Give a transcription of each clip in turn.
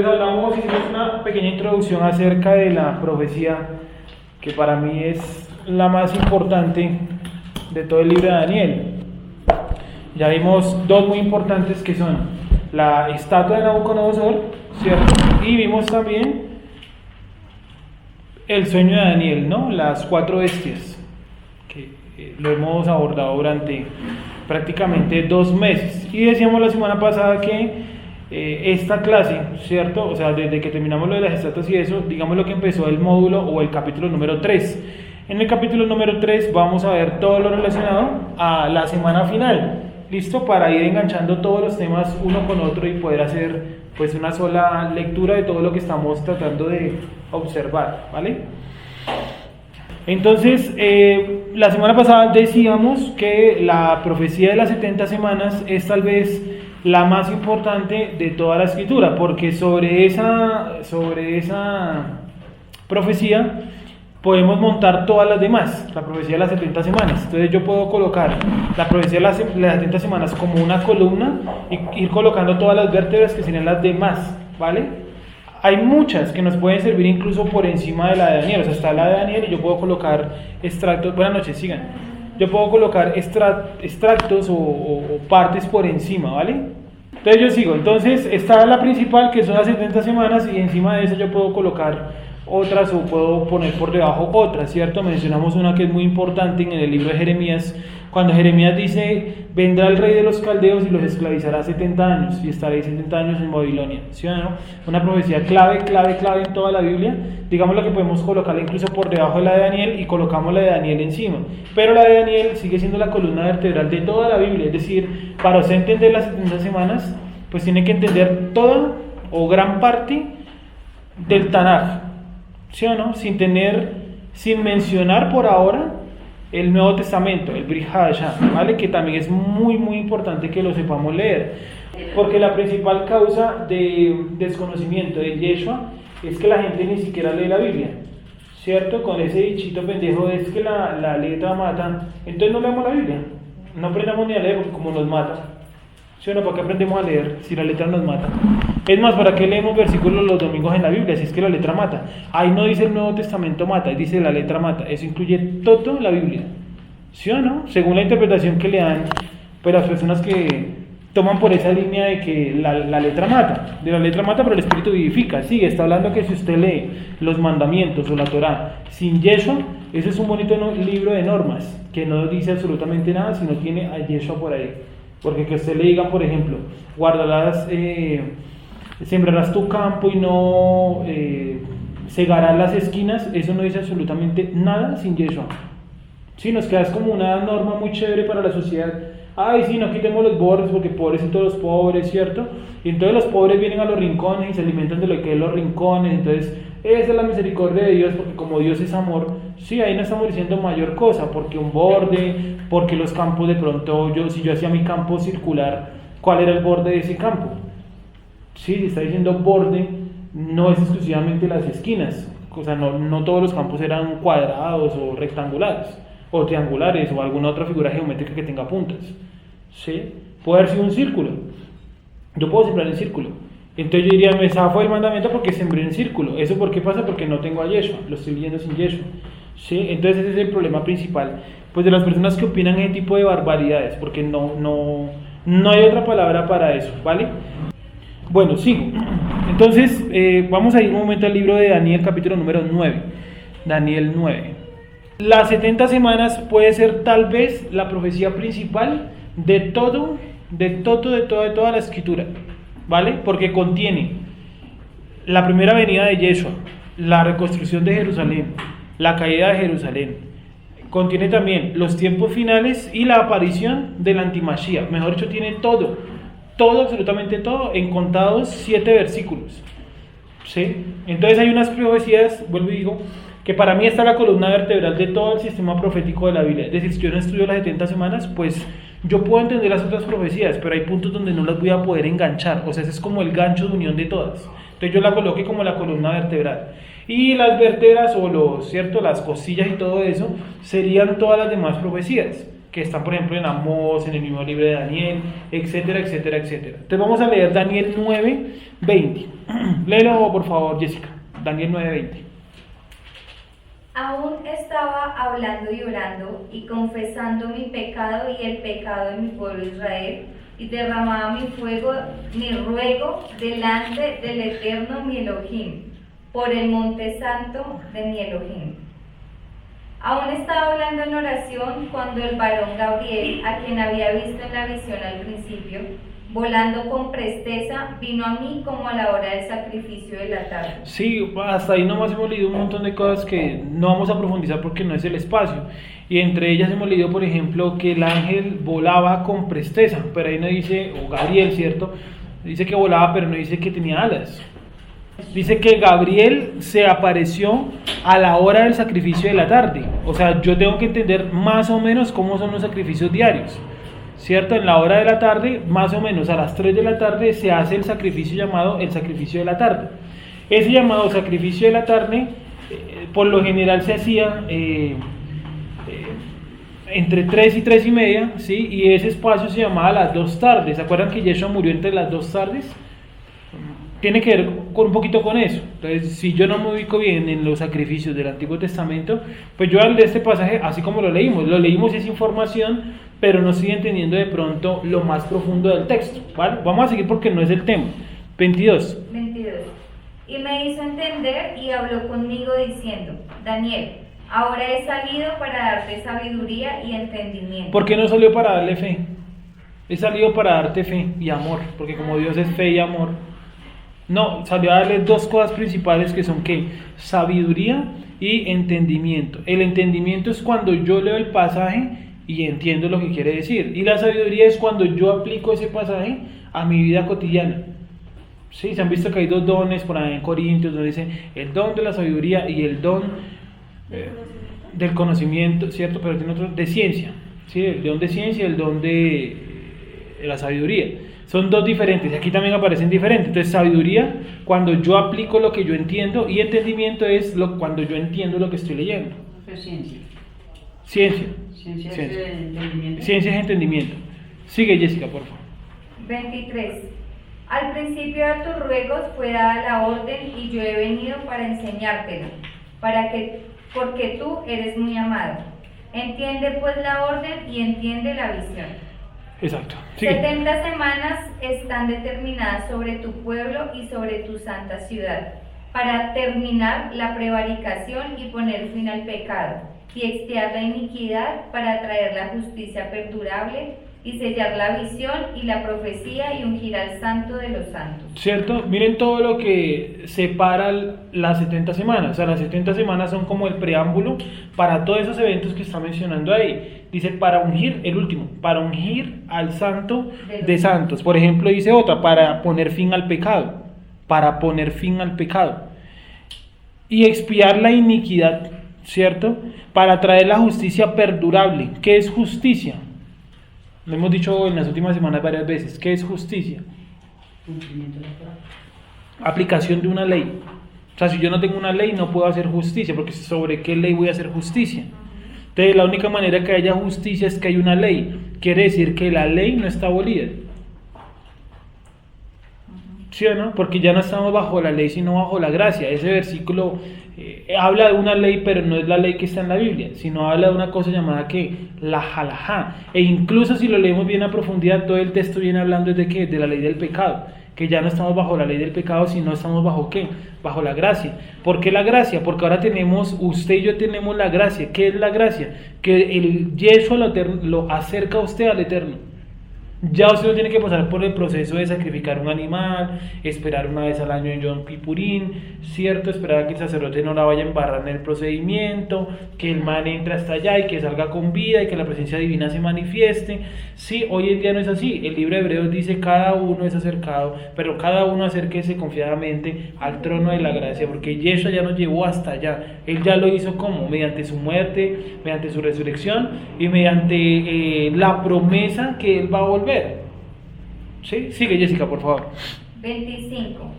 Entonces hicimos una pequeña introducción acerca de la profecía, que para mí es la más importante de todo el libro de Daniel. Ya vimos dos muy importantes que son la estatua de Nabucodonosor, ¿cierto? Y vimos también el sueño de Daniel, ¿no? Las 4 bestias, que lo hemos abordado durante prácticamente 2 meses. Y decíamos la semana pasada que esta clase, ¿cierto? O sea, desde que terminamos lo de las estatuas y eso, digamos lo que empezó el módulo o el capítulo número 3. En el capítulo número 3 vamos a ver todo lo relacionado a la semana final, ¿listo? Para ir enganchando todos los temas uno con otro y poder hacer pues una sola lectura de todo lo que estamos tratando de observar, ¿vale? Entonces, la semana pasada decíamos que la profecía de las 70 semanas es tal vez la más importante de toda la escritura, porque sobre esa profecía podemos montar todas las demás, la profecía de las 70 semanas. Entonces yo puedo colocar la profecía de las 70 semanas como una columna y ir colocando todas las vértebras que serían las demás, ¿vale? Hay muchas que nos pueden servir incluso por encima de la de Daniel. O sea, está la de Daniel y yo puedo colocar extractos. Buenas noches, sigan. Yo puedo colocar extractos o partes por encima, ¿vale? Entonces yo sigo. Entonces está la principal, que son las 70 semanas, y encima de eso yo puedo colocar otras o puedo poner por debajo otras, ¿cierto? Mencionamos una que es muy importante en el libro de Jeremías, cuando Jeremías dice: vendrá el rey de los caldeos y los esclavizará 70 años y estaréis 70 años en Babilonia, ¿sí o no? Una profecía clave en toda la Biblia. Digamos lo que podemos colocarla incluso por debajo de la de Daniel y colocamos la de Daniel encima, pero la de Daniel sigue siendo la columna vertebral de toda la Biblia. Es decir, para usted entender las 70 semanas, pues tiene que entender toda o gran parte del Tanaj, ¿sí o no? Sin mencionar por ahora el Nuevo Testamento, el Brit Hadashah, ¿vale? Que también es muy importante que lo sepamos leer, porque la principal causa de desconocimiento de Yeshua es que la gente ni siquiera lee la Biblia, ¿cierto? Con ese dichito pendejo es que la letra mata. Entonces no leemos la Biblia, no aprendamos ni a leer, porque como nos mata, ¿sí o no? ¿Para qué aprendemos a leer si la letra nos mata? Es más, ¿para qué leemos versículos los domingos en la Biblia si es que la letra mata? Ahí no dice el Nuevo Testamento mata, ahí dice la letra mata. Eso incluye todo la Biblia, ¿sí o no? Según la interpretación que le dan pues las personas que toman por esa línea de que la letra mata, pero el Espíritu vivifica. Sí, está hablando que si usted lee los mandamientos o la Torá sin Yeshua, ese es un bonito libro de normas que no dice absolutamente nada si no tiene a Yeshua por ahí. Porque que usted le diga, por ejemplo, guardarás, sembrarás tu campo y no segarás las esquinas, eso no dice absolutamente nada sin Yeshua. Sí, nos queda como una norma muy chévere para la sociedad. Ay, sí, no quitemos los bordes porque pobrecitos los pobres, ¿cierto? Y entonces los pobres vienen a los rincones y se alimentan de lo que es los rincones. Entonces esa es la misericordia de Dios, porque como Dios es amor, sí, ahí no estamos diciendo mayor cosa, porque un borde, porque los campos de pronto, si yo hacía mi campo circular, ¿cuál era el borde de ese campo? Sí, se está diciendo borde, no es exclusivamente las esquinas, o sea, no todos los campos eran cuadrados o rectangulares, o triangulares, o alguna otra figura geométrica que tenga puntas, ¿sí? Puede haber sido un círculo, yo puedo sembrar en círculo, entonces yo diría, me zafo del mandamiento porque sembré en círculo. ¿Eso por qué pasa? Porque no tengo a Yeshua, lo estoy leyendo sin Yeshua, ¿sí? Entonces ese es el problema principal, pues de las personas que opinan ese tipo de barbaridades, porque no hay otra palabra para eso, ¿vale? Bueno, sigo. Entonces, vamos a ir un momento al libro de Daniel, capítulo número 9. Daniel 9. Las 70 semanas puede ser tal vez la profecía principal de toda la escritura, ¿vale? Porque contiene la primera venida de Yeshua, la reconstrucción de Jerusalén, la caída de Jerusalén. Contiene también los tiempos finales y la aparición del antimashiach. Mejor dicho, tiene todo, absolutamente todo, en contados 7 versículos, ¿sí? Entonces hay unas profecías, vuelvo y digo, que para mí está la columna vertebral de todo el sistema profético de la Biblia. Es decir, si yo no estudio las 70 semanas, pues yo puedo entender las otras profecías, pero hay puntos donde no las voy a poder enganchar. O sea, ese es como el gancho de unión de todas. Entonces yo la coloqué como la columna vertebral. Y las vértebras o las costillas y todo eso serían todas las demás profecías. que están, por ejemplo, en Amós, en el mismo libro de Daniel, etcétera, etcétera, etcétera. Entonces vamos a leer Daniel 9:20. Léelo, por favor, Jessica. Daniel 9:20. Aún estaba hablando y orando y confesando mi pecado y el pecado de mi pueblo Israel, y derramaba mi ruego delante del Eterno mi Elohim, por el monte santo de mi Elohim. Aún estaba hablando en oración cuando el varón Gabriel, a quien había visto en la visión al principio, volando con presteza, vino a mí como a la hora del sacrificio de la tarde. Sí, hasta ahí nomás hemos leído un montón de cosas que no vamos a profundizar porque no es el espacio. Y entre ellas hemos leído, por ejemplo, que el ángel volaba con presteza, pero ahí no dice, o Gabriel, ¿cierto? Dice que volaba, pero no dice que tenía alas. Dice que Gabriel se apareció a la hora del sacrificio de la tarde. O sea, yo tengo que entender más o menos cómo son los sacrificios diarios, ¿cierto? En la hora de la tarde, más o menos a las 3 de la tarde, se hace el sacrificio llamado el sacrificio de la tarde. Ese llamado sacrificio de la tarde, por lo general se hacía entre 3 y 3 y media, ¿sí? Y ese espacio se llamaba las 2 tardes. ¿Se acuerdan que Yeshua murió entre las 2 tardes? Tiene que ver con un poquito con eso. Entonces, si yo no me ubico bien en los sacrificios del Antiguo Testamento, pues yo al de este pasaje, así como lo leímos esa información, pero no estoy entendiendo de pronto lo más profundo del texto, ¿vale? Vamos a seguir porque no es el tema. 22. Y me hizo entender y habló conmigo diciendo: Daniel, ahora he salido para darte sabiduría y entendimiento. ¿Por qué no salió para darle fe? He salido para darte fe y amor, porque como Dios es fe y amor. No, salió a darle dos cosas principales que son ¿qué? Sabiduría y entendimiento. El entendimiento es cuando yo leo el pasaje y entiendo lo que quiere decir. Y la sabiduría es cuando yo aplico ese pasaje a mi vida cotidiana. Sí, se han visto que hay dos dones por ahí en Corintios, donde dice el don de la sabiduría y el don del conocimiento, ¿cierto? Pero tiene otro de ciencia, ¿sí? El don de ciencia y el don de la sabiduría. Son dos diferentes, aquí también aparecen diferentes. Entonces, sabiduría, cuando yo aplico lo que yo entiendo, y entendimiento es cuando yo entiendo lo que estoy leyendo. Ciencia. Ciencia es entendimiento. Ciencia es entendimiento. Sigue, Jessica, por favor. 23. Al principio de tus ruegos fue dada la orden y yo he venido para enseñártelo, porque tú eres muy amado. Entiende pues la orden y entiende la visión. Exacto. Sigue. 70 semanas están determinadas sobre tu pueblo y sobre tu santa ciudad, para terminar la prevaricación y poner fin al pecado, y expiar la iniquidad, para traer la justicia perdurable, y sellar la visión y la profecía, y ungir al santo de los santos. ¿Cierto? Miren todo lo que separa las 70 semanas. O sea, las 70 semanas son como el preámbulo para todos esos eventos que está mencionando ahí. Dice, para ungir, el último, para ungir al santo de santos. Por ejemplo, dice otra, para poner fin al pecado. Para poner fin al pecado. Y expiar la iniquidad, ¿cierto? Para traer la justicia perdurable. ¿Qué es justicia? Lo hemos dicho en las últimas semanas varias veces. ¿Qué es justicia? Aplicación de una ley. O sea, si yo no tengo una ley, no puedo hacer justicia, porque ¿sobre qué ley voy a hacer justicia? Entonces, la única manera que haya justicia es que hay una ley. Quiere decir que la ley no está abolida. ¿Sí o no? Porque ya no estamos bajo la ley, sino bajo la gracia. Ese versículo habla de una ley, pero no es la ley que está en la Biblia, sino habla de una cosa llamada ¿qué? La halajá. E incluso si lo leemos bien a profundidad, todo el texto viene hablando de ¿qué? De la ley del pecado. Que ya no estamos bajo la ley del pecado, sino estamos bajo ¿qué? Bajo la gracia. ¿Por qué la gracia? Porque ahora tenemos, usted y yo tenemos la gracia. ¿Qué es la gracia? Que el Yeshua lo acerca a usted al Eterno. Ya usted no tiene que pasar por el proceso de sacrificar un animal, esperar una vez al año en Yom Kippurín, ¿cierto? Esperar a que el sacerdote no la vaya a embarrar en el procedimiento, que el man entre hasta allá y que salga con vida y que la presencia divina se manifieste. Sí, hoy en día no es así. El libro de Hebreos dice cada uno es acercado, pero cada uno acérquese confiadamente al trono de la gracia, porque Yeshua ya nos llevó hasta allá. Él ya lo hizo como mediante su muerte, mediante su resurrección y mediante la promesa que Él va a volver. ¿Sí? Sigue, Jessica, por favor. 25.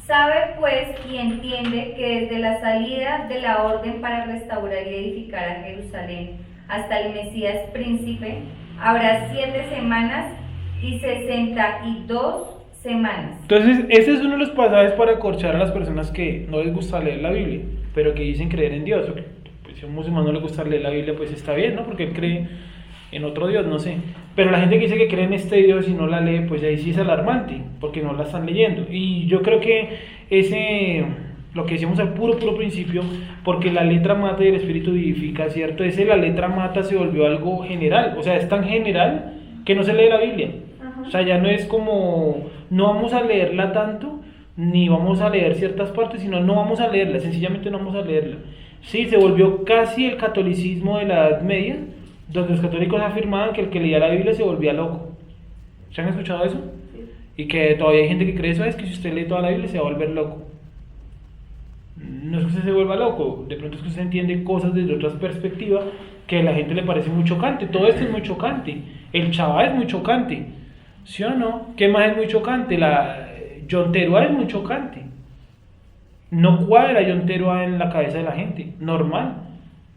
Sabe pues y entiende que desde la salida de la orden para restaurar y edificar a Jerusalén hasta el Mesías príncipe habrá 7 semanas y 62 semanas. Entonces, ese es uno de los pasajes para acorchar a las personas que no les gusta leer la Biblia, pero que dicen creer en Dios. Pues si a un musulmán no le gusta leer la Biblia, pues está bien, ¿no? Porque él cree en otro Dios, no sé. Pero la gente que dice que cree en este Dios y no la lee, pues ahí sí es alarmante, porque no la están leyendo. Y yo creo que lo que decíamos al puro principio, porque la letra mata y el espíritu vivifica, ¿cierto? La letra mata se volvió algo general, o sea, es tan general que no se lee la Biblia. O sea, ya no es como, no vamos a leerla tanto, ni vamos a leer ciertas partes, sino no vamos a leerla, sencillamente no vamos a leerla. Sí, se volvió casi el catolicismo de la Edad Media, donde los católicos afirmaban que el que leía la Biblia se volvía loco. ¿Se han escuchado eso? Sí. Y que todavía hay gente que cree eso, es que si usted lee toda la Biblia se va a volver loco. No es que usted se vuelva loco, de pronto es que usted entiende cosas desde otras perspectivas que a la gente le parece muy chocante. Todo esto es muy chocante. El Chabá es muy chocante, ¿sí o no? ¿Qué más es muy chocante? La Yonteruá es muy chocante. No cuadra Yonteruá en la cabeza de la gente, normal,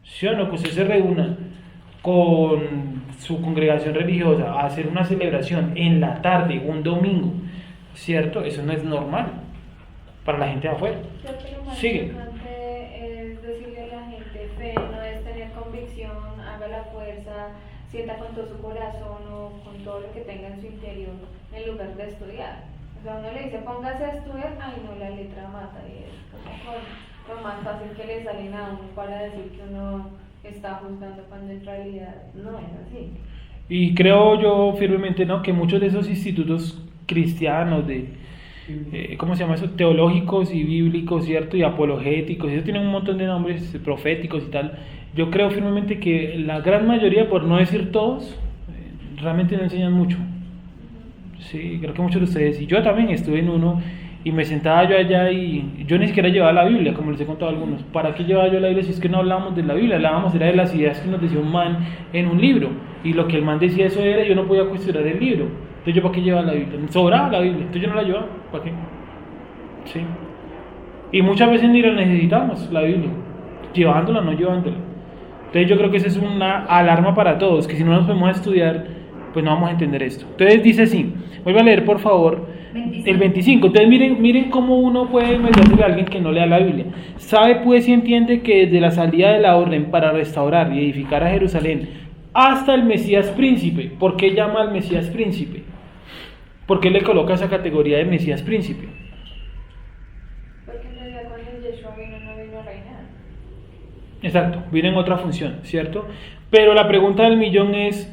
¿sí o no? Que usted se reúna con su congregación religiosa a hacer una celebración en la tarde, un domingo, ¿cierto? Eso no es normal para la gente de afuera. Sigue. Es decirle a la gente, fe no es tener convicción, haga la fuerza, sienta con todo su corazón o con todo lo que tenga en su interior en lugar de estudiar. O sea, uno le dice, póngase a estudiar, ay no, la letra mata, y es como lo más fácil que le salen a uno para decir que uno está juzgando cuando en realidad no es así. Y creo yo firmemente, ¿no?, que muchos de esos institutos cristianos ¿cómo se llama eso? Teológicos y bíblicos, ¿cierto? Y apologéticos, eso tienen un montón de nombres proféticos y tal. Yo creo firmemente que la gran mayoría, por no decir todos, realmente no enseñan mucho. Sí, creo que muchos de ustedes, y yo también estuve en uno, y me sentaba yo allá y yo ni siquiera llevaba la Biblia, como les he contado a algunos. ¿Para qué llevaba yo la Biblia si es que no hablábamos de la Biblia? Hablábamos era de las ideas que nos decía un man en un libro, y lo que el man decía eso era, yo no podía cuestionar el libro. Entonces yo, ¿para qué llevaba la Biblia? Me sobraba la Biblia, entonces yo no la llevaba, ¿para qué? Sí. Y muchas veces ni la necesitamos, la Biblia, llevándola o no llevándola. Entonces yo creo que esa es una alarma para todos, que si no nos podemos estudiar, pues no vamos a entender esto. Entonces dice así, vuelve a leer por favor 25. el 25. Entonces miren cómo uno puede meterse a alguien que no lea la Biblia. Sabe pues y entiende que desde la salida de la orden para restaurar y edificar a Jerusalén hasta el Mesías príncipe. ¿Por qué llama al Mesías príncipe? ¿Por qué le coloca esa categoría de Mesías príncipe? Porque en realidad cuando Yeshua vino, no vino a reinar. Exacto, viene en otra función, ¿cierto? Pero la pregunta del millón es,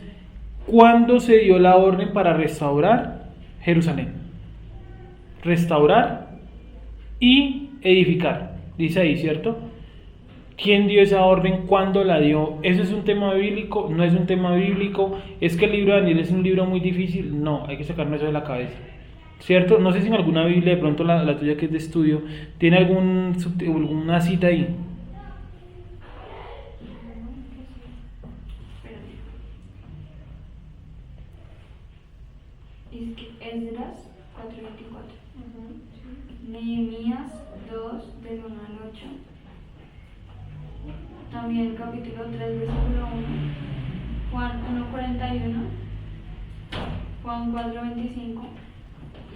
¿cuándo se dio la orden para restaurar Jerusalén? Restaurar y edificar, dice ahí, ¿cierto? ¿Quién dio esa orden? ¿Cuándo la dio? ¿Eso es un tema bíblico? ¿No es un tema bíblico? ¿Es que el libro de Daniel es un libro muy difícil? No, hay que sacarme eso de la cabeza, ¿cierto? No sé si en alguna Biblia, de pronto la tuya que es de estudio, tiene alguna cita ahí. Esdras 4:24, Nehemías 2 del 1 al 8, también capítulo 3 versículo 1, Juan 1:41, Juan 4:25,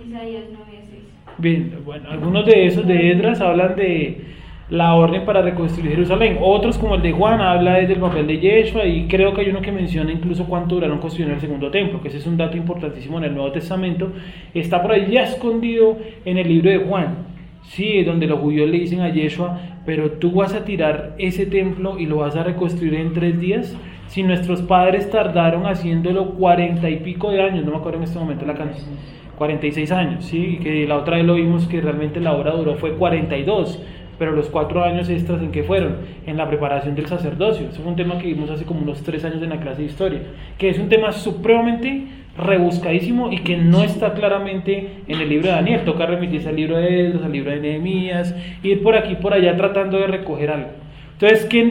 Isaías 9:6. Bien, bueno, algunos de esos de Esdras hablan de la orden para reconstruir Jerusalén. Otros, como el de Juan, habla desde el papel de Yeshua, y creo que hay uno que menciona incluso cuánto duraron construyendo el segundo templo, que ese es un dato importantísimo en el Nuevo Testamento. Está por ahí ya escondido en el libro de Juan, sí, donde los judíos le dicen a Yeshua, pero tú vas a tirar ese templo y lo vas a reconstruir en 3 días. Si nuestros padres tardaron haciéndolo 40 y pico de años, no me acuerdo en este momento la canción, 46 años, sí, que la otra vez lo vimos que realmente la obra duró fue 42, pero los 4 años extras, ¿en qué fueron? En la preparación del sacerdocio. Eso fue un tema que vimos hace como unos 3 años en la clase de historia, que es un tema supremamente rebuscadísimo y que no está claramente en el libro de Daniel. Toca remitirse al libro de Esdras, al libro de Nehemías, ir por aquí por allá tratando de recoger algo. Entonces, ¿quién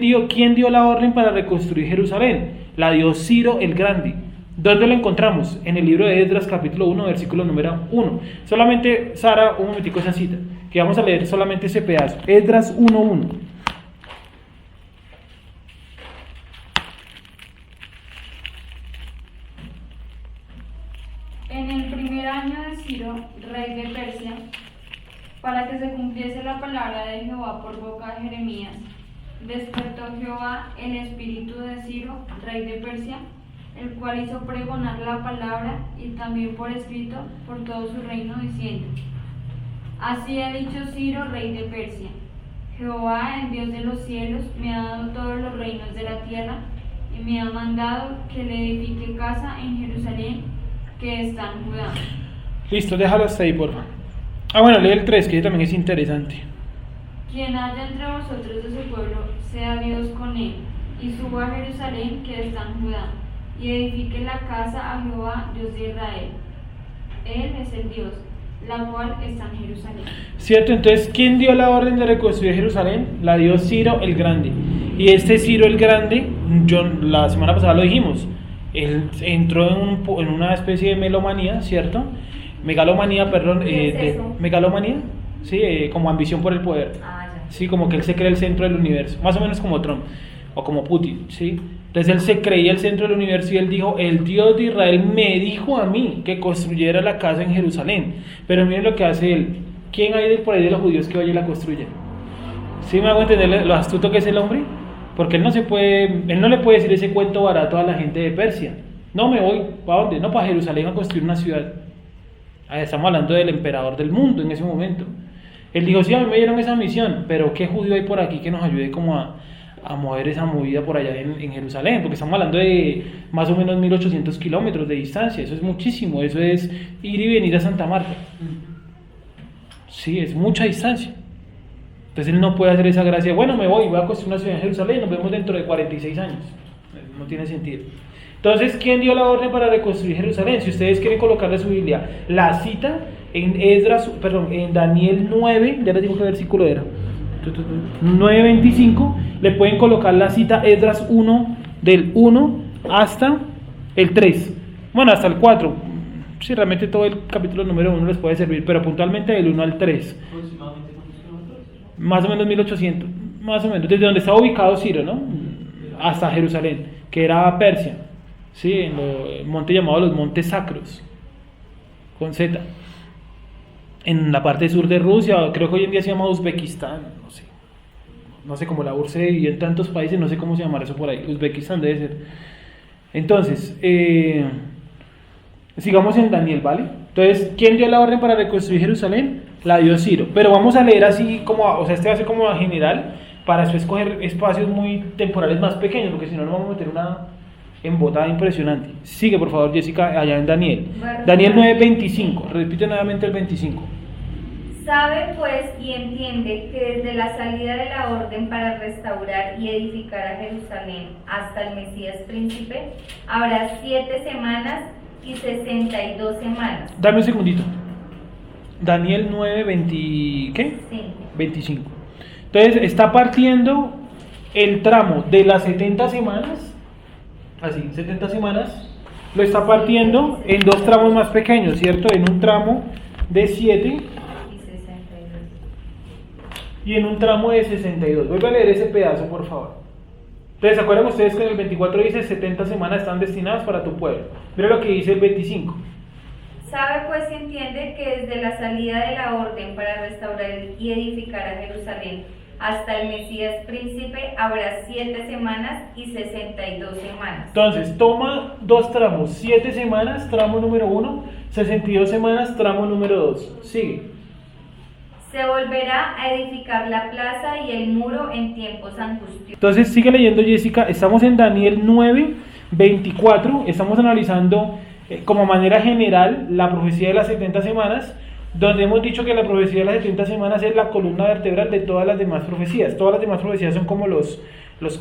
dio la orden para reconstruir Jerusalén? La dio Ciro el Grande. ¿Dónde lo encontramos? En el libro de Esdras capítulo 1 versículo número 1. Solamente, Sara, un momentico esa cita. que vamos a leer solamente ese pedazo. Esdras 1:1. En el primer año de Ciro, rey de Persia, para que se cumpliese la palabra de Jehová por boca de Jeremías, despertó Jehová el espíritu de Ciro, rey de Persia, el cual hizo pregonar la palabra y también por escrito por todo su reino, diciendo: Así ha dicho Ciro, rey de Persia: Jehová, el Dios de los cielos, me ha dado todos los reinos de la tierra y me ha mandado que le edifique casa en Jerusalén, que está en Judá. Listo, déjalo hasta ahí, por favor. Bueno, lee el 3, que también es interesante. Quien haya entre vosotros de su pueblo, sea Dios con él, y suba a Jerusalén, que está en Judá, y edifique la casa a Jehová, Dios de Israel. Él es el Dios, la cual está en Jerusalén. ¿Cierto? Entonces, ¿quién dio la orden de reconstruir Jerusalén? La dio Ciro el Grande. Y este Ciro el Grande, la semana pasada lo dijimos, él entró en una especie de megalomanía, ¿cierto? ¿Qué es eso? Megalomanía, sí, como ambición por el poder. Ah, ya. Sí, como que él se cree el centro del universo, más o menos como Trump o como Putin, ¿sí? Entonces él se creía el centro del universo y él dijo: el Dios de Israel me dijo a mí que construyera la casa en Jerusalén. Pero miren lo que hace él. ¿Quién hay por ahí de los judíos que vaya y la construya? ¿Sí me hago entender lo astuto que es el hombre? Porque él no le puede decir ese cuento barato a la gente de Persia. No, me voy, ¿para dónde? No, para Jerusalén a construir una ciudad. Estamos hablando del emperador del mundo en ese momento. Él dijo: sí, a mí me dieron esa misión, pero ¿qué judío hay por aquí que nos ayude como a mover esa movida por allá en Jerusalén? Porque estamos hablando de más o menos 1800 kilómetros de distancia. Eso es muchísimo, eso es ir y venir a Santa Marta. Sí, es mucha distancia. Entonces él no puede hacer esa gracia: bueno, me voy a construir una ciudad en Jerusalén, nos vemos dentro de 46 años. No tiene sentido. Entonces, ¿quién dio la orden para reconstruir Jerusalén? Si ustedes quieren colocarle su Biblia, la cita en Daniel 9, ya les digo qué versículo era, 9:25, le pueden colocar la cita Esdras 1, del 1 hasta el 3, bueno, hasta el 4, si realmente todo el capítulo número 1 les puede servir, pero puntualmente del 1 al 3. ¿Aproximadamente cuántos kilómetros? Más o menos 1800, más o menos, desde donde estaba ubicado Ciro, ¿no? Hasta Jerusalén, que era Persia, ¿sí? En el monte llamado los Montes Sacros, con Z, en la parte sur de Rusia. Creo que hoy en día se llama Uzbekistán, no sé cómo la URSS se dividió en tantos países, no sé cómo se llamará eso por ahí. Uzbekistán debe ser. Entonces, sigamos en Daniel, ¿vale? Entonces, ¿quién dio la orden para reconstruir Jerusalén? La dio Ciro. Pero vamos a leer así como, o sea, este va a ser como a general, para después coger espacios muy temporales más pequeños, porque si no nos vamos a meter una embotada impresionante. Sigue, por favor, Jessica, allá en Daniel. Daniel 9:25, repite nuevamente el 25. Sabe pues y entiende que desde la salida de la orden para restaurar y edificar a Jerusalén hasta el Mesías príncipe, habrá 7 semanas y 62 semanas. Dame un segundito. Daniel 9:20, ¿qué? Sí. 25. Entonces está partiendo el tramo de las 70 semanas, así, 70 semanas, lo está partiendo en dos tramos más pequeños, ¿cierto? En un tramo de 7 Y 62. y en un tramo de 62. Vuelve a leer ese pedazo, por favor. Entonces, ¿se acuerdan ustedes que en el 24 dice 70 semanas están destinadas para tu pueblo? Mira lo que dice el 25. Sabe pues y entiende que desde la salida de la orden para restaurar y edificar a Jerusalén hasta el Mesías príncipe habrá 7 semanas y 62 semanas. Entonces, toma dos tramos, 7 semanas, tramo número 1, 62 semanas, tramo número 2. Sigue. Se volverá a edificar la plaza y el muro en tiempos angustiosos. Entonces, sigue leyendo, Jessica. Estamos en Daniel 9:24. Estamos analizando como manera general la profecía de las 70 semanas, donde hemos dicho que la profecía de las 70 semanas es la columna vertebral de todas las demás profecías. Todas las demás profecías son como los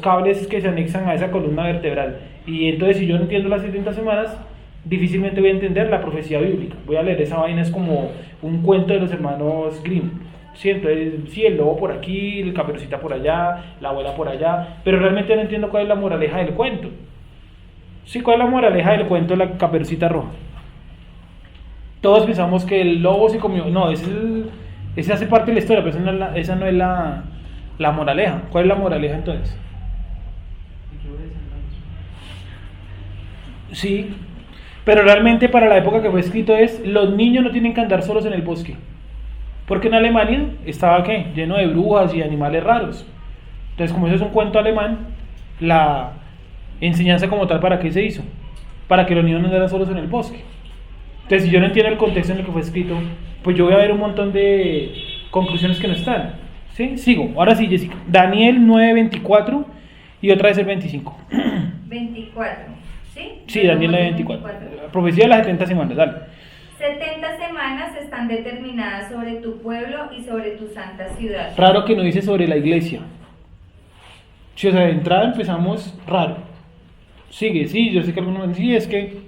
cables que se anexan a esa columna vertebral. Y entonces, si yo no entiendo las 70 semanas, difícilmente voy a entender la profecía bíblica. Voy a leer esa vaina, es como un cuento de los hermanos Grimm. Sí, entonces, sí, el lobo por aquí, el Caperucita por allá, la abuela por allá, pero realmente no entiendo cuál es la moraleja del cuento. Sí, ¿cuál es la moraleja del cuento de la Caperucita Roja? Todos pensamos que el lobo se comió, no, es Esa hace parte de la historia, pero esa no es la moraleja. ¿Cuál es la moraleja entonces? Sí, pero realmente para la época que fue escrito los niños no tienen que andar solos en el bosque. Porque en Alemania estaba ¿qué? Lleno de brujas y animales raros. Entonces, como eso es un cuento alemán, la enseñanza como tal, ¿para qué se hizo? Para que los niños no andaran solos en el bosque. Entonces, si yo no entiendo el contexto en el que fue escrito, pues yo voy a ver un montón de conclusiones que no están. ¿Sí? Sigo. Ahora sí, Jessica. Daniel 9:24 y otra vez el 25. 24, ¿sí? Sí, Daniel 9:24. La profecía de las 70 semanas, dale. 70 semanas están determinadas sobre tu pueblo y sobre tu santa ciudad. Raro que no dice sobre la iglesia. Si, o sea, de entrada empezamos raro. Sigue, sí, yo sé que algunos dicen, sí, es que,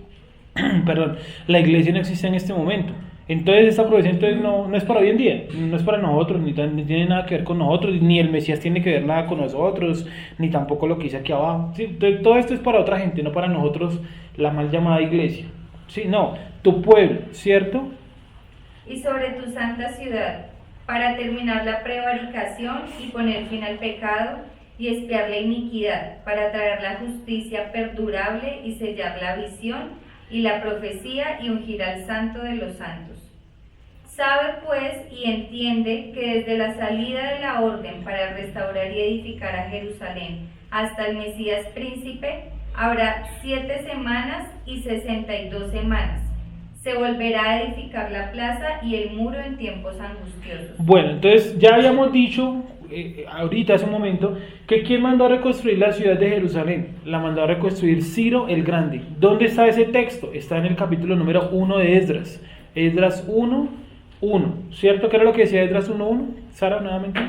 perdón, la iglesia no existe en este momento. Entonces esta profecía entonces no es para hoy en día, no es para nosotros, ni tiene nada que ver con nosotros, ni el Mesías tiene que ver nada con nosotros, ni tampoco lo que dice aquí abajo. ¿Sí? Entonces, todo esto es para otra gente, no para nosotros, la mal llamada iglesia. Sí, no, tu pueblo, ¿cierto? Y sobre tu santa ciudad, para terminar la prevaricación y poner fin al pecado y expiar la iniquidad, para traer la justicia perdurable y sellar la visión y la profecía y ungir al santo de los santos. Sabe pues y entiende que desde la salida de la orden para restaurar y edificar a Jerusalén hasta el Mesías príncipe, habrá 7 semanas y 62 semanas. Se volverá a edificar la plaza y el muro en tiempos angustiosos. Bueno, entonces ya habíamos dicho ahorita hace un momento que ¿quién mandó a reconstruir la ciudad de Jerusalén? La mandó a reconstruir Ciro el Grande. ¿Dónde está ese texto? Está en el capítulo número 1 de Esdras. Esdras 1:1, ¿cierto? ¿Qué era lo que decía Esdras 1:1? Sara, nuevamente.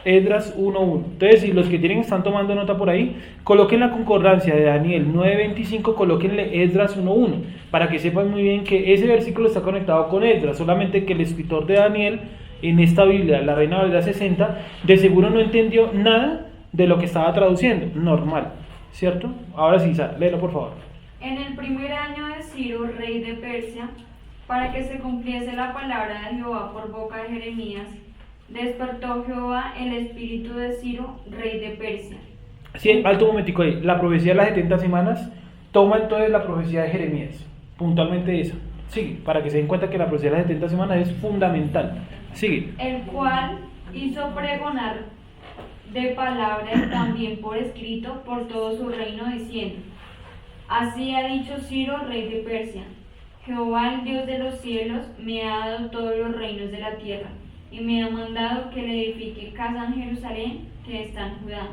Esdras 1:1. Entonces, si los que están tomando nota por ahí, coloquen la concordancia de Daniel 9:25, colóquenle Esdras 1:1, para que sepan muy bien que ese versículo está conectado con Esdras, solamente que el escritor de Daniel, en esta Biblia, la Reina Valera 60, de seguro no entendió nada de lo que estaba traduciendo, normal, ¿cierto? Ahora sí, Sara, léelo por favor. En el primer año de Ciro, rey de Persia, para que se cumpliese la palabra de Jehová por boca de Jeremías, despertó Jehová el espíritu de Ciro, rey de Persia. Sí, alto un momentico ahí. La profecía de las 70 semanas toma entonces la profecía de Jeremías, puntualmente esa. Sigue, para que se den cuenta que la profecía de las 70 semanas es fundamental. Sigue. El cual hizo pregonar de palabra y también por escrito por todo su reino, diciendo: Así ha dicho Ciro, rey de Persia: Jehová, el Dios de los cielos, me ha dado todos los reinos de la tierra, y me ha mandado que le edifique casa en Jerusalén, que está en Judá.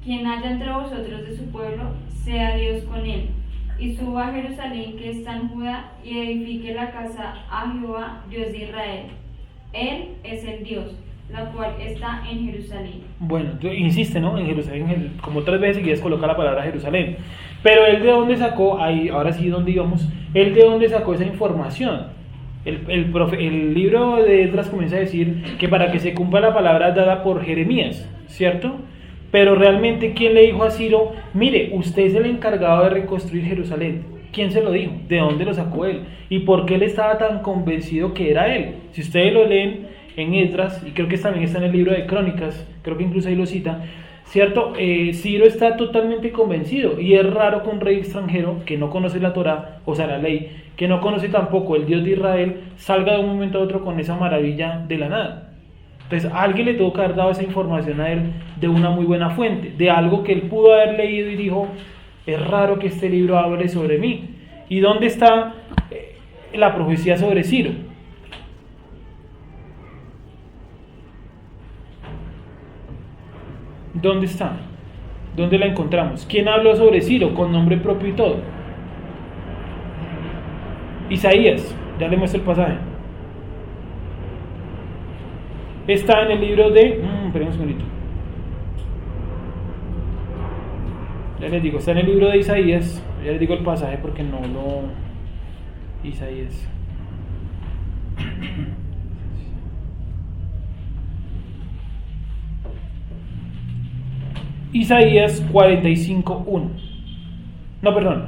Quien haya entre vosotros de su pueblo, sea Dios con él, y suba a Jerusalén, que está en Judá, y edifique la casa a Jehová, Dios de Israel. Él es el Dios, la cual está en Jerusalén. Bueno, insiste, ¿no? En Jerusalén, como 3 veces seguidas coloca la palabra Jerusalén. Pero él de dónde sacó, ahí, ahora sí, ¿dónde íbamos? Él de dónde sacó esa información. El libro de Esdras comienza a decir que para que se cumpla la palabra dada por Jeremías, ¿cierto? Pero realmente, ¿quién le dijo a Ciro, mire, usted es el encargado de reconstruir Jerusalén? ¿Quién se lo dijo? ¿De dónde lo sacó él? ¿Y por qué él estaba tan convencido que era él? Si ustedes lo leen en Esdras, y creo que también está en el libro de Crónicas, creo que incluso ahí lo cita, ¿cierto? Ciro está totalmente convencido, y es raro que un rey extranjero que no conoce la Torá, o sea la ley, que no conoce tampoco el Dios de Israel, salga de un momento a otro con esa maravilla de la nada. Entonces a alguien le tuvo que haber dado esa información a él de una muy buena fuente, de algo que él pudo haber leído y dijo, es raro que este libro hable sobre mí. ¿Y dónde está la profecía sobre Ciro? ¿Dónde está? ¿Dónde la encontramos? ¿Quién habló sobre Ciro con nombre propio y todo? Isaías, ya le muestro el pasaje. Está en el libro de... esperen un segundito. Ya les digo, está en el libro de Isaías. Ya les digo el pasaje porque no lo... Isaías. Isaías 45:1. No, perdón.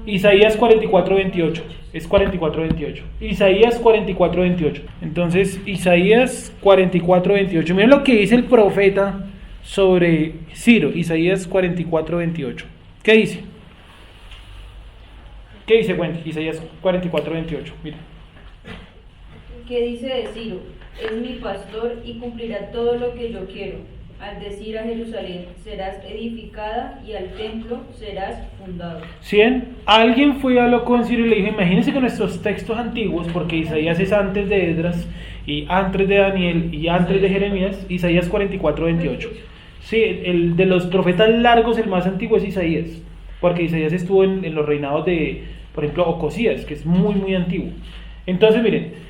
Isaías 44:28. Es 44:28. Isaías 44:28. Entonces, Isaías 44:28. Miren lo que dice el profeta sobre Ciro. Isaías 44:28. ¿Qué dice? ¿Qué dice Wendy? Isaías 44:28. Mira. ¿Qué dice de Ciro? Es mi pastor y cumplirá todo lo que yo quiero. Al decir a Jerusalén, serás edificada, y al templo serás fundado. ¿Sí? Alguien fue y habló con Ciro y le dijo, imagínense que nuestros textos antiguos, porque Isaías es antes de Esdras, y antes de Daniel, y antes de Jeremías, Isaías 44:28. Sí, el de los profetas largos, el más antiguo es Isaías, porque Isaías estuvo en los reinados de, por ejemplo, Ocosías, que es muy, muy antiguo. Entonces, miren,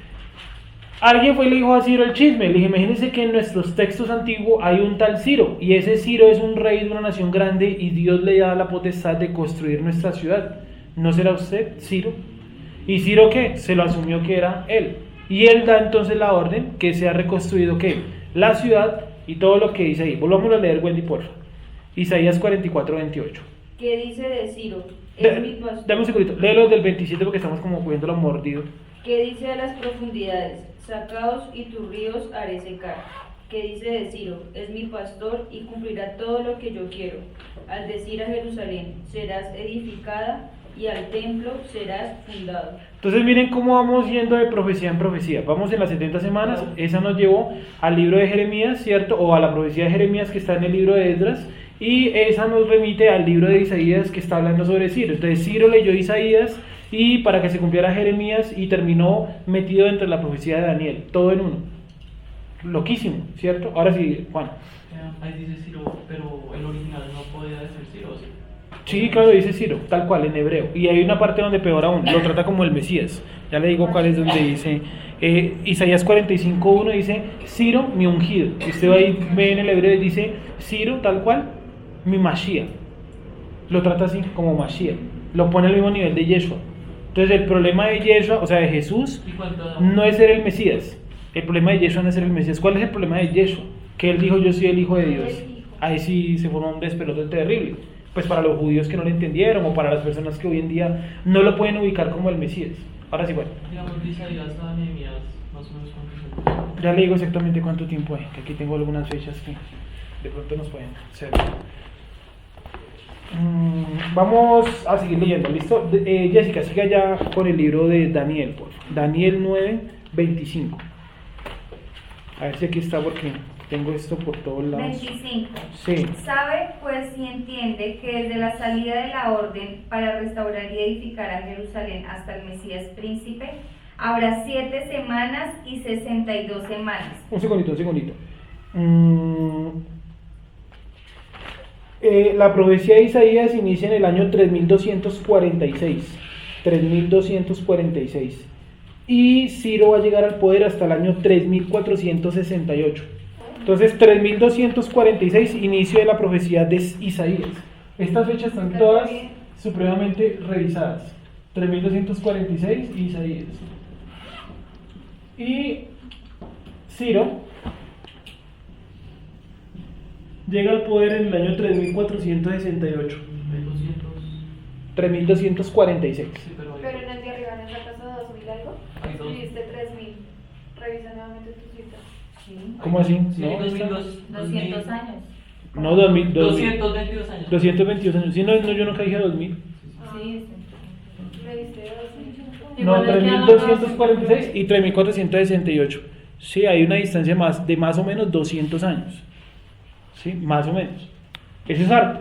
alguien fue y le dijo a Ciro el chisme, le dije, imagínense que en nuestros textos antiguos hay un tal Ciro, y ese Ciro es un rey de una nación grande, y Dios le da la potestad de construir nuestra ciudad. ¿No será usted Ciro? ¿Y Ciro qué? Se lo asumió que era él, y él da entonces la orden que sea reconstruido, ¿qué? La ciudad y todo lo que dice ahí. Volvamos a leer, Wendy, porfa. Isaías 44:28. ¿Qué dice de Ciro? Es mi pastor. Dame un segundito, léelo del 27 porque estamos como cogiéndolo mordido. ¿Qué dice de las profundidades? Sacaos y tus ríos haré secar. ¿Qué dice de Ciro? Es mi pastor y cumplirá todo lo que yo quiero. Al decir a Jerusalén, serás edificada, y al templo serás fundado. Entonces miren cómo vamos yendo de profecía en profecía. Vamos en las 70 semanas, esa nos llevó al libro de Jeremías, ¿cierto? O a la profecía de Jeremías que está en el libro de Esdras, y esa nos remite al libro de Isaías que está hablando sobre Ciro. Entonces Ciro leyó Isaías y para que se cumpliera Jeremías, y terminó metido dentro de la profecía de Daniel, todo en uno. Loquísimo, ¿cierto? Ahora sí, Juan. Ahí dice Ciro, pero el original no podía decir Ciro, ¿sí? Sí, claro, dice Ciro, tal cual, en hebreo. Y hay una parte donde peor aún, lo trata como el Mesías. Ya le digo cuál es, donde dice, Isaías 45:1 dice, Ciro, mi ungido. Y usted ahí ve en el hebreo y dice, Ciro, tal cual, mi Mashiach. Lo trata así, como Mashiach. Lo pone al mismo nivel de Yeshua. Entonces el problema de Yeshua, o sea, de Jesús, no es ser el Mesías. El problema de Yeshua no es ser el Mesías. ¿Cuál es el problema de Yeshua? Que él dijo, yo soy el Hijo de Dios. Ahí sí se formó un despelote terrible. Pues para los judíos que no lo entendieron, o para las personas que hoy en día no lo pueden ubicar como el Mesías. Ahora sí, bueno. Digamos, de Isaías a Nehemías, más o menos cuánto tiempo. Ya le digo exactamente cuánto tiempo hay, que aquí tengo algunas fechas que de pronto nos pueden servir. Vamos a seguir leyendo, ¿listo? Jessica, siga ya con el libro de Daniel, por favor. Daniel 9:25. A ver si aquí está, porque tengo esto por todos lados. 25. Sí. Sabe pues y entiende que desde la salida de la orden para restaurar y edificar a Jerusalén hasta el Mesías príncipe, habrá 7 semanas y 62 semanas. Un segundito. La profecía de Isaías inicia en el año 3246. 3246. Y Ciro va a llegar al poder hasta el año 3468. Entonces, 3246, inicio de la profecía de Isaías. Estas fechas están todas supremamente revisadas. 3246 y Isaías. Y Ciro llega al poder en el año 3468. 3246. Sí, pero Pero en el de arriba, ¿no sacas a 2000 algo? Hay dos. Escribiste 3000. Revisa nuevamente tu cita. ¿Cómo así? Sí, No, 200 años. no 2000, 222 años. 222 años. Sí, no, yo nunca dije 2000. Sí, Reviste 2000. No, Igual le quedan 3246 y 3468. Sí, hay una distancia de más o menos 200 años. Sí, más o menos. Eso es harto.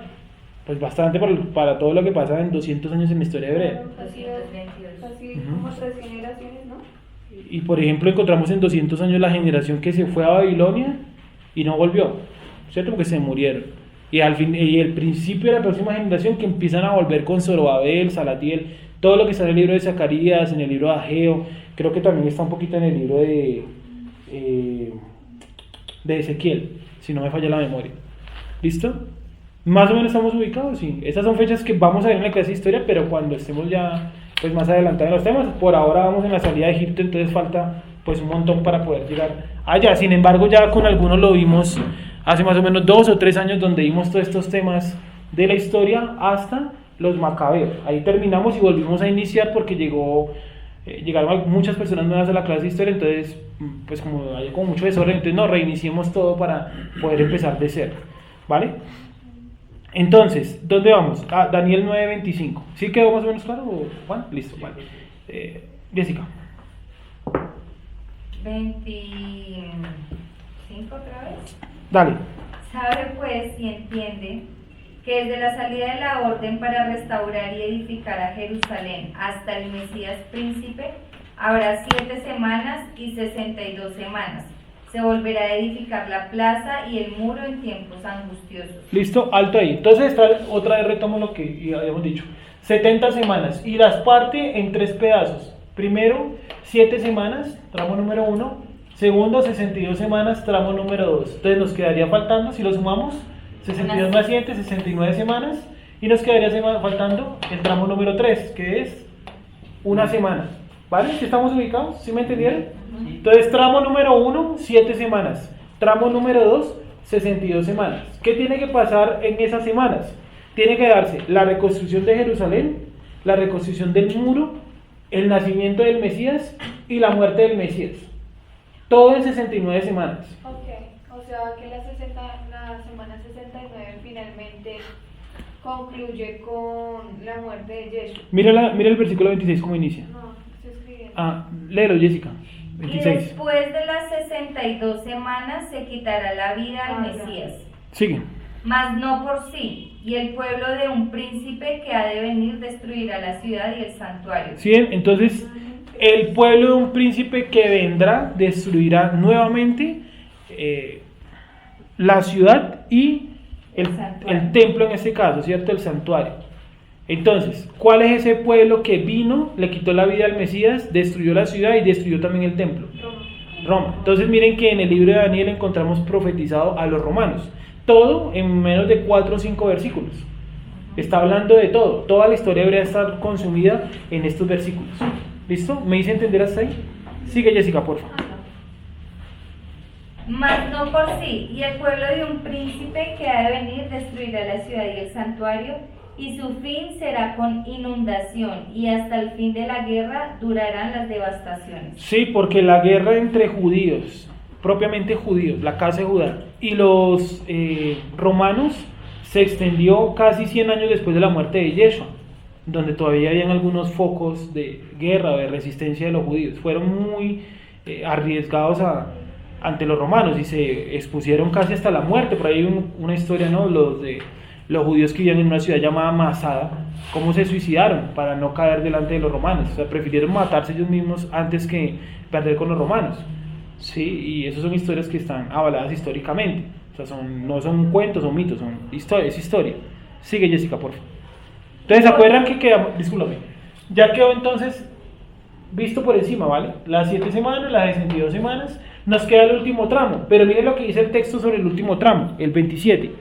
Pues bastante para todo lo que pasa en 200 años en la historia hebrea. Así Ujú. como 3 generaciones, ¿no? Y por ejemplo encontramos en 200 años la generación que se fue a Babilonia y no volvió, ¿cierto? Porque se murieron. Y al fin, y el principio de la próxima generación que empiezan a volver con Zorobabel, Salatiel, todo lo que está en el libro de Zacarías, en el libro de Ageo, creo que también está un poquito en el libro de Ezequiel, si no me falla la memoria. ¿Listo? Más o menos estamos ubicados, sí. Estas son fechas que vamos a ver en la clase de historia, pero cuando estemos ya pues más adelantados en los temas. Por ahora vamos en la salida de Egipto, entonces falta pues un montón para poder llegar allá. Sin embargo, ya con algunos lo vimos hace más o menos 2 o 3 años, donde vimos todos estos temas de la historia hasta los macabeos. Ahí terminamos y volvimos a iniciar porque llegaron muchas personas nuevas a la clase de historia, entonces pues como hay como mucho desorden, entonces nos reiniciemos todo para poder empezar de cero, ¿vale? Entonces, ¿dónde vamos? Daniel 9:25. ¿Sí quedó más o menos claro, Juan? Listo, vale. Jessica. 25 otra vez. Dale. Sabe pues y entiende que desde la salida de la orden para restaurar y edificar a Jerusalén hasta el Mesías príncipe, habrá 7 semanas y 62 semanas. Se volverá a edificar la plaza y el muro en tiempos angustiosos. Listo, alto ahí. Entonces otra vez retomo lo que habíamos dicho. 70 semanas y las parte en 3 pedazos. Primero, 7 semanas, tramo número 1. Segundo, 62 semanas, tramo número 2. Entonces nos quedaría faltando, si lo sumamos, 62 más 7, 69 semanas. Y nos quedaría faltando el tramo número 3, que es 1 semana. ¿Vale? ¿Sí estamos ubicados? ¿Sí me entendieron? Entonces, tramo número 1, 7 semanas. Tramo número 2, 62 semanas. ¿Qué tiene que pasar en esas semanas? Tiene que darse la reconstrucción de Jerusalén, la reconstrucción del muro, el nacimiento del Mesías y la muerte del Mesías. Todo en 69 semanas. Ok, o sea que la semana 69 finalmente concluye con la muerte de Yeshua. Mira el versículo 26 cómo inicia. No, estoy escribiendo. Léelo, Jessica. Y 26. después de las 62 semanas se quitará la vida al Mesías. Sigue. Mas no por sí, y el pueblo de un príncipe que ha de venir destruirá la ciudad y el santuario. ¿Sí? Entonces, el pueblo de un príncipe que vendrá destruirá nuevamente la ciudad y el templo en este caso, ¿cierto? El santuario. Entonces, ¿cuál es ese pueblo que vino, le quitó la vida al Mesías, destruyó la ciudad y destruyó también el templo? Roma. Entonces miren que en el libro de Daniel encontramos profetizado a los romanos. Todo en menos de 4 o 5 versículos. Está hablando de todo. Toda la historia debería estar consumida en estos versículos. ¿Listo? ¿Me hice entender hasta ahí? Sigue, Jessica, por favor. Mas no por sí, y el pueblo de un príncipe que ha de venir destruirá la ciudad y el santuario, y su fin será con inundación, y hasta el fin de la guerra durarán las devastaciones. Sí, porque la guerra entre judíos, propiamente judíos, la casa de Judá, y los romanos se extendió casi 100 años después de la muerte de Yeshua, donde todavía habían algunos focos de guerra o de resistencia de los judíos. Fueron muy arriesgados ante los romanos y se expusieron casi hasta la muerte. Por ahí hay una historia, ¿no? Los judíos que vivían en una ciudad llamada Masada, cómo se suicidaron para no caer delante de los romanos. O sea, prefirieron matarse ellos mismos antes que perder con los romanos. Sí, y esas son historias que están avaladas históricamente. O sea, no son cuentos o mitos, es historia. Sigue, Jessica, por favor. Entonces, ¿se acuerdan que quedamos? Discúlpame. Ya quedó entonces visto por encima, ¿vale? Las 7 semanas, las 62 semanas. Nos queda el último tramo. Pero miren lo que dice el texto sobre el último tramo, el 27.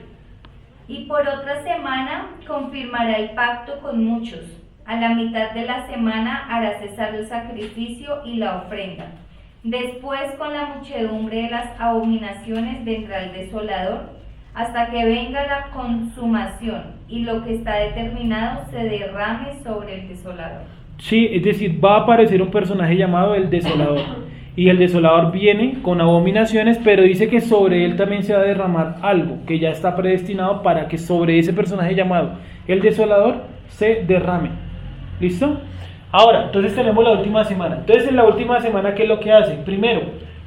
Y por otra semana confirmará el pacto con muchos. A la mitad de la semana hará cesar el sacrificio y la ofrenda. Después, con la muchedumbre de las abominaciones, vendrá el desolador, hasta que venga la consumación, y lo que está determinado se derrame sobre el desolador. Sí, es decir, va a aparecer un personaje llamado el desolador. Y el desolador viene con abominaciones, pero dice que sobre él también se va a derramar algo, que ya está predestinado para que sobre ese personaje llamado el desolador se derrame. ¿Listo? Ahora, entonces tenemos la última semana. Entonces en la última semana, ¿qué es lo que hace? Primero,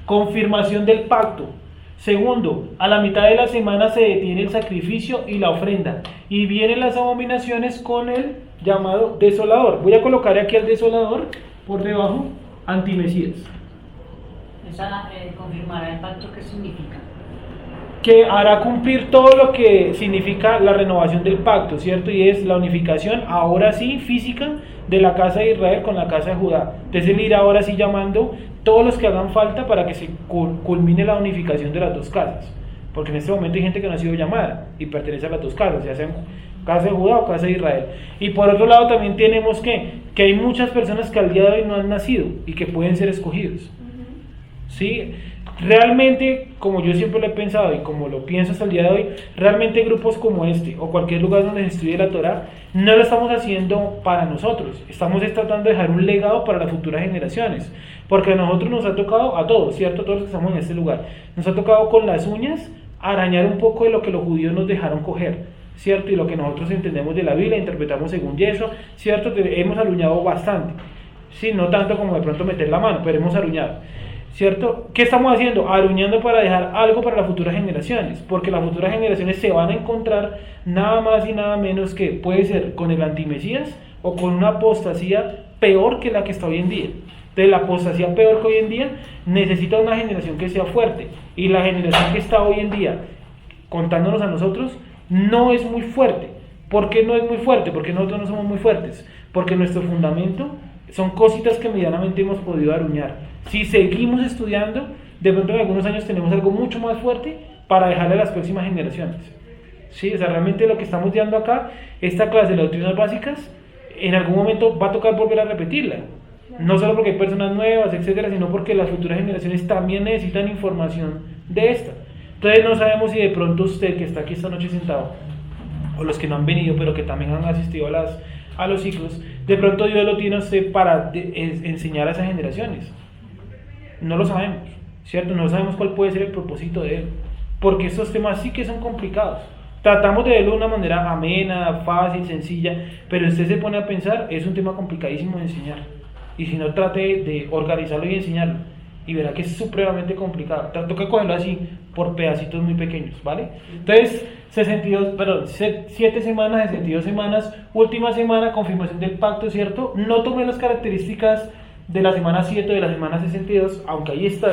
confirmación del pacto. Segundo, a la mitad de la semana se detiene el sacrificio y la ofrenda. Y vienen las abominaciones con el llamado desolador. Voy a colocar aquí al desolador por debajo, antimesías. Esa confirmará el pacto, ¿qué significa? Que hará cumplir todo lo que significa la renovación del pacto, ¿cierto? Y es la unificación, ahora sí, física, de la casa de Israel con la casa de Judá. Entonces él irá ahora sí llamando todos los que hagan falta para que se culmine la unificación de las dos casas. Porque en este momento hay gente que no ha sido llamada y pertenece a las dos casas, ya sean casa de Judá o casa de Israel. Y por otro lado también tenemos que hay muchas personas que al día de hoy no han nacido y que pueden ser escogidos. ¿sí? Realmente, como yo siempre lo he pensado y como lo pienso hasta el día de hoy, realmente grupos como este o cualquier lugar donde se estudie la Torá, no lo estamos haciendo para nosotros, estamos tratando de dejar un legado para las futuras generaciones, porque a nosotros nos ha tocado, a todos, ¿cierto? A todos los que estamos en este lugar, nos ha tocado con las uñas arañar un poco de lo que los judíos nos dejaron coger, ¿cierto? Y lo que nosotros entendemos de la Biblia, interpretamos según Yeshua, ¿cierto? Hemos aruñado bastante, sí, no tanto como de pronto meter la mano, pero hemos aruñado, ¿cierto? ¿Qué estamos haciendo? Aruñando para dejar algo para las futuras generaciones, porque las futuras generaciones se van a encontrar nada más y nada menos que puede ser con el antimesías o con una apostasía peor que la que está hoy en día. Entonces la apostasía peor que hoy en día necesita una generación que sea fuerte, y la generación que está hoy en día contándonos a nosotros no es muy fuerte. ¿Por qué no es muy fuerte? Porque nosotros no somos muy fuertes, porque nuestro fundamento son cositas que medianamente hemos podido aruñar. Si seguimos estudiando, de pronto en algunos años tenemos algo mucho más fuerte para dejarle a las próximas generaciones. Sí, o sea, realmente lo que estamos dando acá, esta clase de las doctrinas básicas, en algún momento va a tocar volver a repetirla. No solo porque hay personas nuevas, etcétera, sino porque las futuras generaciones también necesitan información de esta. Entonces no sabemos si de pronto usted que está aquí esta noche sentado, o los que no han venido pero que también han asistido a los ciclos, de pronto Dios lo tiene a usted para enseñar a esas generaciones. No lo sabemos, ¿cierto? No sabemos cuál puede ser el propósito de él, porque estos temas sí que son complicados. Tratamos de verlo de una manera amena, fácil, sencilla, pero usted se pone a pensar, es un tema complicadísimo de enseñar. Y si no, trate de organizarlo y enseñarlo, y verá que es supremamente complicado. Toca cogerlo así, por pedacitos muy pequeños, ¿vale? Entonces, 7 semanas, 62 semanas, última semana, confirmación del pacto, ¿cierto? No tomé las características de la semana 7 o de la semana 62, aunque ahí están,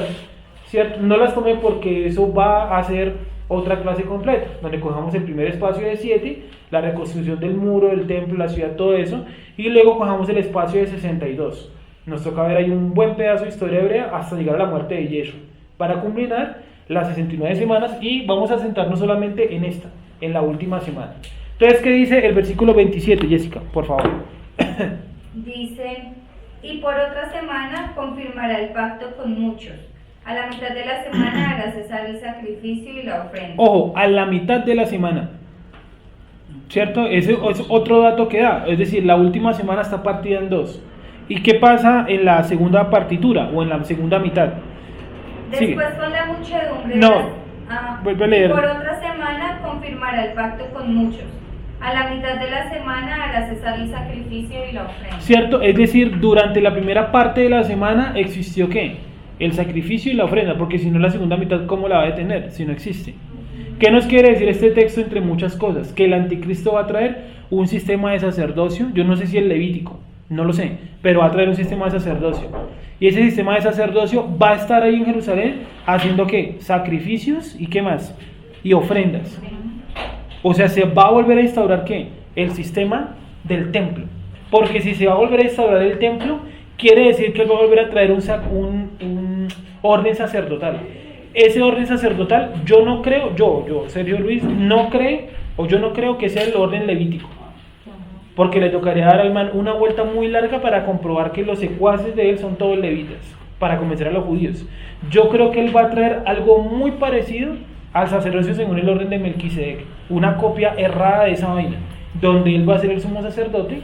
¿cierto? No las tomé porque eso va a ser otra clase completa, donde cojamos el primer espacio de 7, la reconstrucción del muro, del templo, la ciudad, todo eso, y luego cojamos el espacio de 62. Nos toca ver ahí un buen pedazo de historia hebrea hasta llegar a la muerte de Yeshua, para culminar las 69 semanas, y vamos a centrarnos solamente en esta, en la última semana. Entonces, ¿qué dice el versículo 27, Jessica? Por favor. Dice: y por otra semana confirmará el pacto con muchos. A la mitad de la semana hará cesar el sacrificio y la ofrenda. Ojo, a la mitad de la semana, ¿cierto? Ese es otro dato que da, es decir, la última semana está partida en dos. ¿Y qué pasa en la segunda partitura o en la segunda mitad? Después Sigue. con la muchedumbre. No, vuelve a leer. Por otra semana confirmará el pacto con muchos. A la mitad de la semana hará cesar el sacrificio y la ofrenda. ¿Cierto? Es decir, durante la primera parte de la semana existió ¿qué? El sacrificio y la ofrenda, porque si no la segunda mitad, ¿cómo la va a detener? Si no existe. ¿Qué nos quiere decir este texto entre muchas cosas? Que el anticristo va a traer un sistema de sacerdocio, yo no sé si el levítico, no lo sé, pero va a traer un sistema de sacerdocio. Y ese sistema de sacerdocio va a estar ahí en Jerusalén haciendo ¿qué? Sacrificios y ¿qué más? Y ofrendas. O sea, se va a volver a instaurar ¿qué? El sistema del templo. Porque si se va a volver a instaurar el templo, quiere decir que va a volver a traer un orden sacerdotal. Ese orden sacerdotal, yo no creo, yo, Sergio Luis, no creo que sea el orden levítico. Porque le tocaría dar al man una vuelta muy larga para comprobar que los secuaces de él son todos levitas, para convencer a los judíos. Yo creo que él va a traer algo muy parecido al sacerdocio según el orden de Melquisedec, una copia errada de esa vaina, donde él va a ser el sumo sacerdote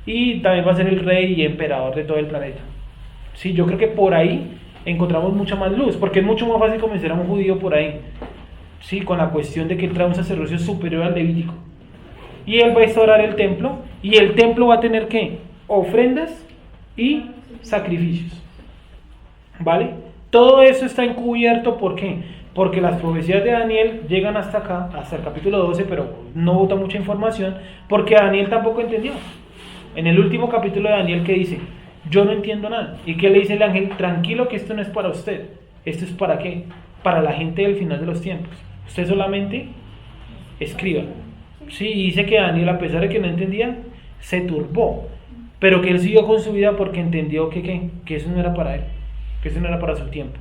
y también va a ser el rey y emperador de todo el planeta. Sí, yo creo que por ahí encontramos mucha más luz, porque es mucho más fácil convencer a un judío por ahí, sí, con la cuestión de que él trae un sacerdocio superior al levítico. Y él va a instaurar el templo, y el templo va a tener ¿qué? Ofrendas y sacrificios, ¿vale? Todo eso está encubierto, ¿por qué? Porque las profecías de Daniel llegan hasta acá, hasta el capítulo 12, pero no bota mucha información, porque Daniel tampoco entendió. En el último capítulo de Daniel, ¿qué dice? Yo no entiendo nada. ¿Y qué le dice el ángel? Tranquilo, que esto no es para usted. ¿Esto es para qué? Para la gente del final de los tiempos. Usted solamente escriba. Sí, y dice que Daniel, a pesar de que no entendía, se turbó, pero que él siguió con su vida porque entendió que eso no era para él, que eso no era para su tiempo.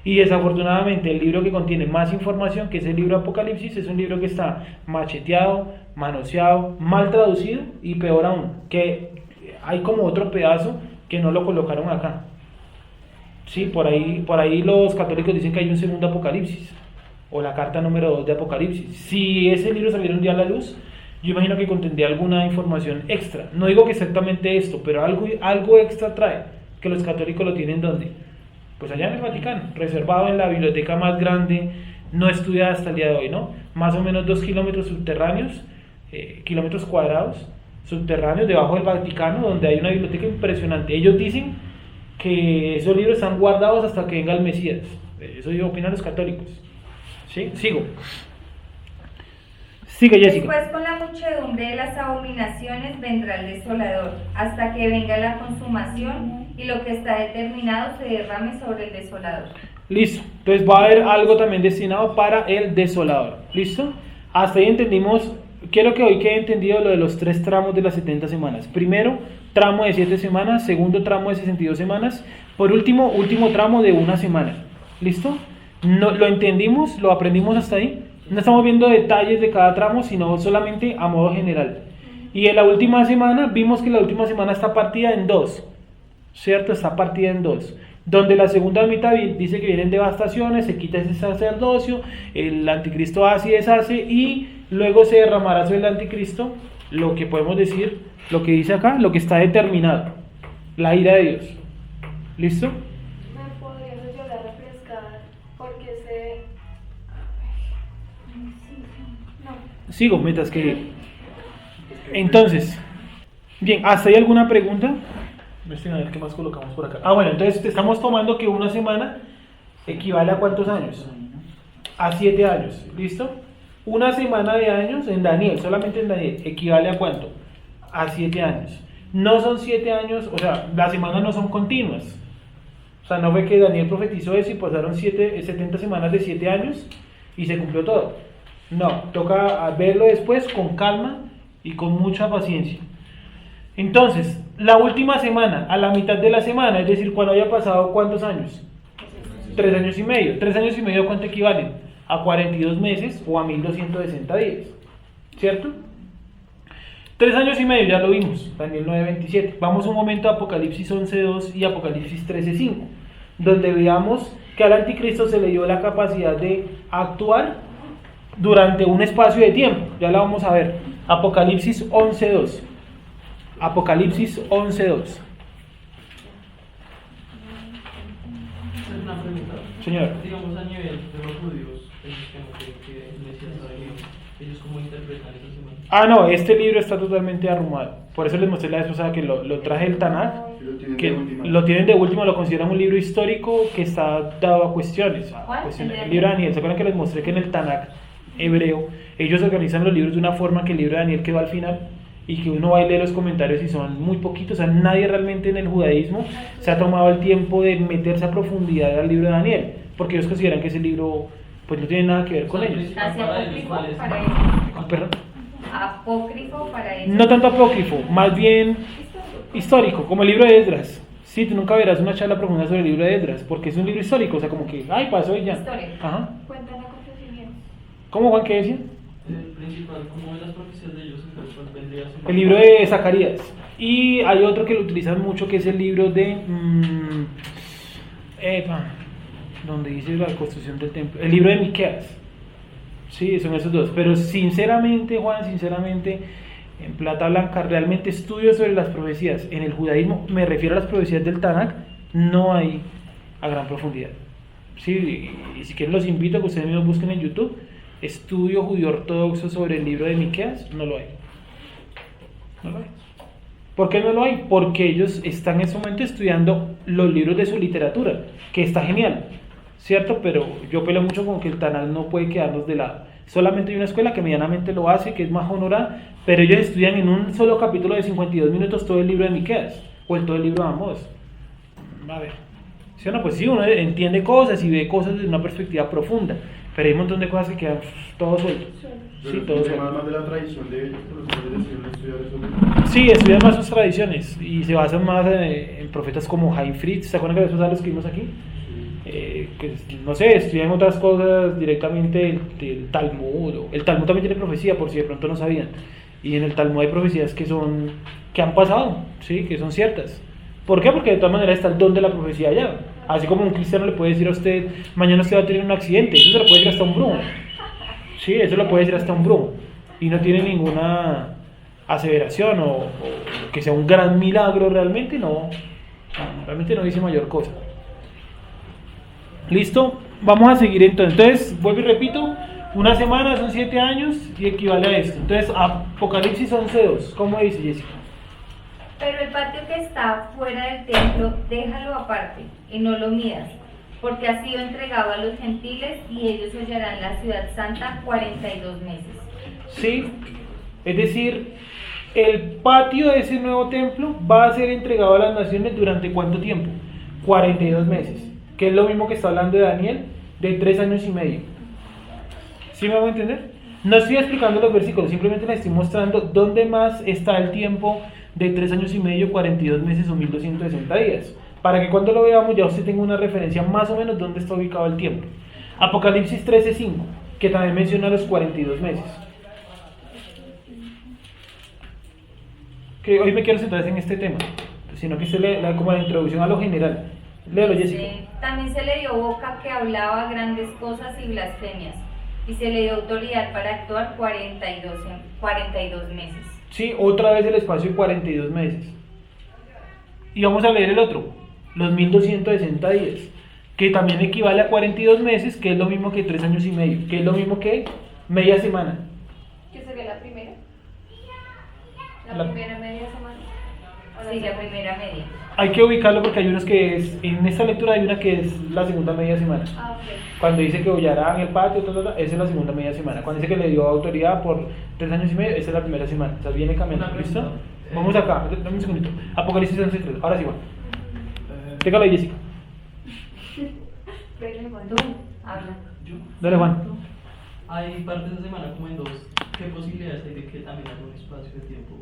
Y desafortunadamente el libro que contiene más información, que es el libro Apocalipsis, es un libro que está macheteado, manoseado, mal traducido, y peor aún, que hay como otro pedazo que no lo colocaron acá. Sí, por ahí los católicos dicen que hay un segundo Apocalipsis, o la carta número 2 de Apocalipsis. Si ese libro saliera un día a la luz, yo imagino que contendría alguna información extra. No digo que exactamente esto, pero algo extra trae, que los católicos lo tienen ¿dónde? Pues allá en el Vaticano, reservado en la biblioteca más grande, no estudiada hasta el día de hoy, ¿no? Más o menos 2 kilómetros subterráneos, kilómetros cuadrados subterráneos debajo del Vaticano, donde hay una biblioteca impresionante. Ellos dicen que esos libros están guardados hasta que venga el Mesías. Eso opinan los católicos. ¿Sí? Sigue, Jessica. Después con la muchedumbre de las abominaciones vendrá el desolador, hasta que venga la consumación y lo que está determinado se derrame sobre el desolador. Listo, entonces va a haber algo también destinado para el desolador. ¿Listo? Hasta ahí entendimos. Quiero que hoy quede entendido lo de los 3 tramos de las 70 semanas. Primero, tramo de 7 semanas. Segundo, tramo de 62 semanas. Por último tramo de 1 semana. ¿Listo? No, lo entendimos, lo aprendimos hasta ahí. No estamos viendo detalles de cada tramo, sino solamente a modo general. Y en la última semana, vimos que la última semana está partida en 2. ¿Cierto? Está partida en 2. Donde la segunda mitad dice que vienen devastaciones, se quita ese sacerdocio, el anticristo hace y deshace, y luego se derramará sobre el anticristo lo que podemos decir, lo que dice acá, lo que está determinado, la ira de Dios. ¿Listo? ¿Me podrías ayudar a refrescar? Porque sé... No. Sigo, mientras que... Entonces, bien, ¿hasta ahí alguna pregunta? A ver qué más colocamos por acá. Bueno, entonces estamos tomando que 1 semana equivale a ¿cuántos años? A 7 años, ¿listo? 1 semana de años en Daniel, solamente en Daniel, equivale a ¿cuánto? A 7 años. No son 7 años, o sea, las semanas no son continuas. O sea, no fue que Daniel profetizó eso y pasaron 70 semanas de 7 años y se cumplió todo. No, toca verlo después con calma y con mucha paciencia. Entonces, la última semana, a la mitad de la semana, es decir, cuando haya pasado ¿cuántos años? 3 años y medio. 3 años y medio, ¿cuánto equivalen? A 42 meses o a 1260 días. ¿Cierto? 3 años y medio, ya lo vimos, Daniel 9:27. Vamos un momento a Apocalipsis 11:2 y Apocalipsis 13:5, donde veamos que al anticristo se le dio la capacidad de actuar durante un espacio de tiempo. Ya la vamos a ver. Apocalipsis 11:2. Apocalipsis 11:2. Una pregunta. Señor. Digamos a nivel de los judíos, ellos que no creen que el Mesías ha venido, ellos cómo interpretan esa semana. No, este libro está totalmente arrumado. Por eso les mostré la vez pasada que lo traje del Tanakh, que lo tienen de último, lo consideran un libro histórico que está dado a cuestiones. El libro de Daniel, ¿se acuerdan que les mostré que en el Tanakh hebreo ellos organizan los libros de una forma que el libro de Daniel quedó al final? Y que uno va a leer los comentarios y son muy poquitos. O sea, nadie realmente en el judaísmo se ha tomado el tiempo de meterse a profundidad al libro de Daniel, porque ellos consideran que ese libro pues no tiene nada que ver con ellos. ¿Hace apócrifo para eso? Perdón. Apócrifo para eso. No tanto apócrifo, más bien histórico, como el libro de Esdras. Sí, tú nunca verás una charla profunda sobre el libro de Esdras, porque es un libro histórico, o sea, como que, pasó y ya. Historia. Ajá. Cuentan acontecimientos. ¿Cómo, Juan, qué decía? El principal, ¿cómo ven las profecías de ellos? Entonces, ¿cuál vendría a ser? El libro de Zacarías. Y hay otro que lo utilizan mucho, que es el libro de... donde dice la construcción del templo. El libro de Miqueas. Sí, son esos dos. Pero sinceramente, Juan, en plata blanca, realmente estudio sobre las profecías. En el judaísmo, me refiero a las profecías del Tanakh, no hay a gran profundidad. Sí, y si quieren los invito a que ustedes mismos busquen en YouTube estudio judío ortodoxo sobre el libro de Miqueas. No lo hay. No lo hay. ¿Por qué no lo hay? Porque ellos están en ese momento estudiando los libros de su literatura, que está genial, ¿cierto? Pero yo peleo mucho con que el Tanakh no puede quedarnos de lado. Solamente hay una escuela que medianamente lo hace, que es más honorada, pero ellos estudian en un solo capítulo de 52 minutos todo el libro de Miqueas, o todo el libro de Amós. A ver, ¿sí o no? Pues sí, uno entiende cosas y ve cosas desde una perspectiva profunda, pero hay un montón de cosas que quedan todo suelto. Sí, todo suelto. Más de la tradición de ellos, pero ustedes deciden estudiar eso. Sí, estudian más sus tradiciones y se basan más en profetas como Chaim Fritz. ¿Se acuerdan que después los escribimos aquí? Que, no sé, estudian otras cosas directamente del Talmud. El Talmud también tiene profecía, por si de pronto no sabían. Y en el Talmud hay profecías que han pasado, ¿sí? Que son ciertas. ¿Por qué? Porque de todas maneras está el don de la profecía allá. Así como un cristiano le puede decir a usted, mañana usted va a tener un accidente, eso se lo puede decir hasta un brujo. Sí, eso lo puede decir hasta un brujo. Y no tiene ninguna aseveración o que sea un gran milagro realmente, no. Realmente no dice mayor cosa. ¿Listo? Vamos a seguir entonces. Entonces, vuelvo y repito, una semana son 7 años y equivale a esto. Entonces, Apocalipsis 11:2. ¿Cómo dice Jessica? Pero el patio que está fuera del templo, déjalo aparte y no lo midas, porque ha sido entregado a los gentiles y ellos hollarán la ciudad santa 42 meses. Sí, es decir, el patio de ese nuevo templo va a ser entregado a las naciones durante ¿cuánto tiempo? 42 meses, que es lo mismo que está hablando de Daniel, de 3 años y medio. ¿Sí me van a entender? No estoy explicando los versículos, simplemente les estoy mostrando dónde más está el tiempo de 3 años y medio, 42 meses o 1260 días, para que cuando lo veamos ya usted tenga una referencia más o menos dónde está ubicado el tiempo. Apocalipsis 13:5, que también menciona los 42 meses. Que hoy me quiero centrar en este tema, sino que se lee como la introducción a lo general. Léelo, Jessica. También se le dio boca que hablaba grandes cosas y blasfemias, y se le dio autoridad para actuar 42 meses. Sí, otra vez el espacio de 42 meses. Y vamos a leer el otro, los 1260 días, que también equivale a 42 meses, que es lo mismo que 3 años y medio, que es lo mismo que media semana. ¿Qué sería la primera? La- Primera media semana. ¿O Sí, la primera media. Hay que ubicarlo porque hay unos que es, en esta lectura hay una que es la segunda media semana. Ah, ok. Cuando dice que hollará en el patio, esa es la segunda media semana. Cuando dice que le dio autoridad por 3 años y medio, esa es la primera semana. O sea, viene cambiando. Una ¿Listo? pregunta. Vamos acá, dame un segundito. Apocalipsis 11:3. Ahora sí, Juan. Téngalo ahí, Jessica. Tú, habla. Yo. Dale, Juan. Hay partes de semana como en 2. ¿Qué posibilidades hay de que también haya un espacio de tiempo?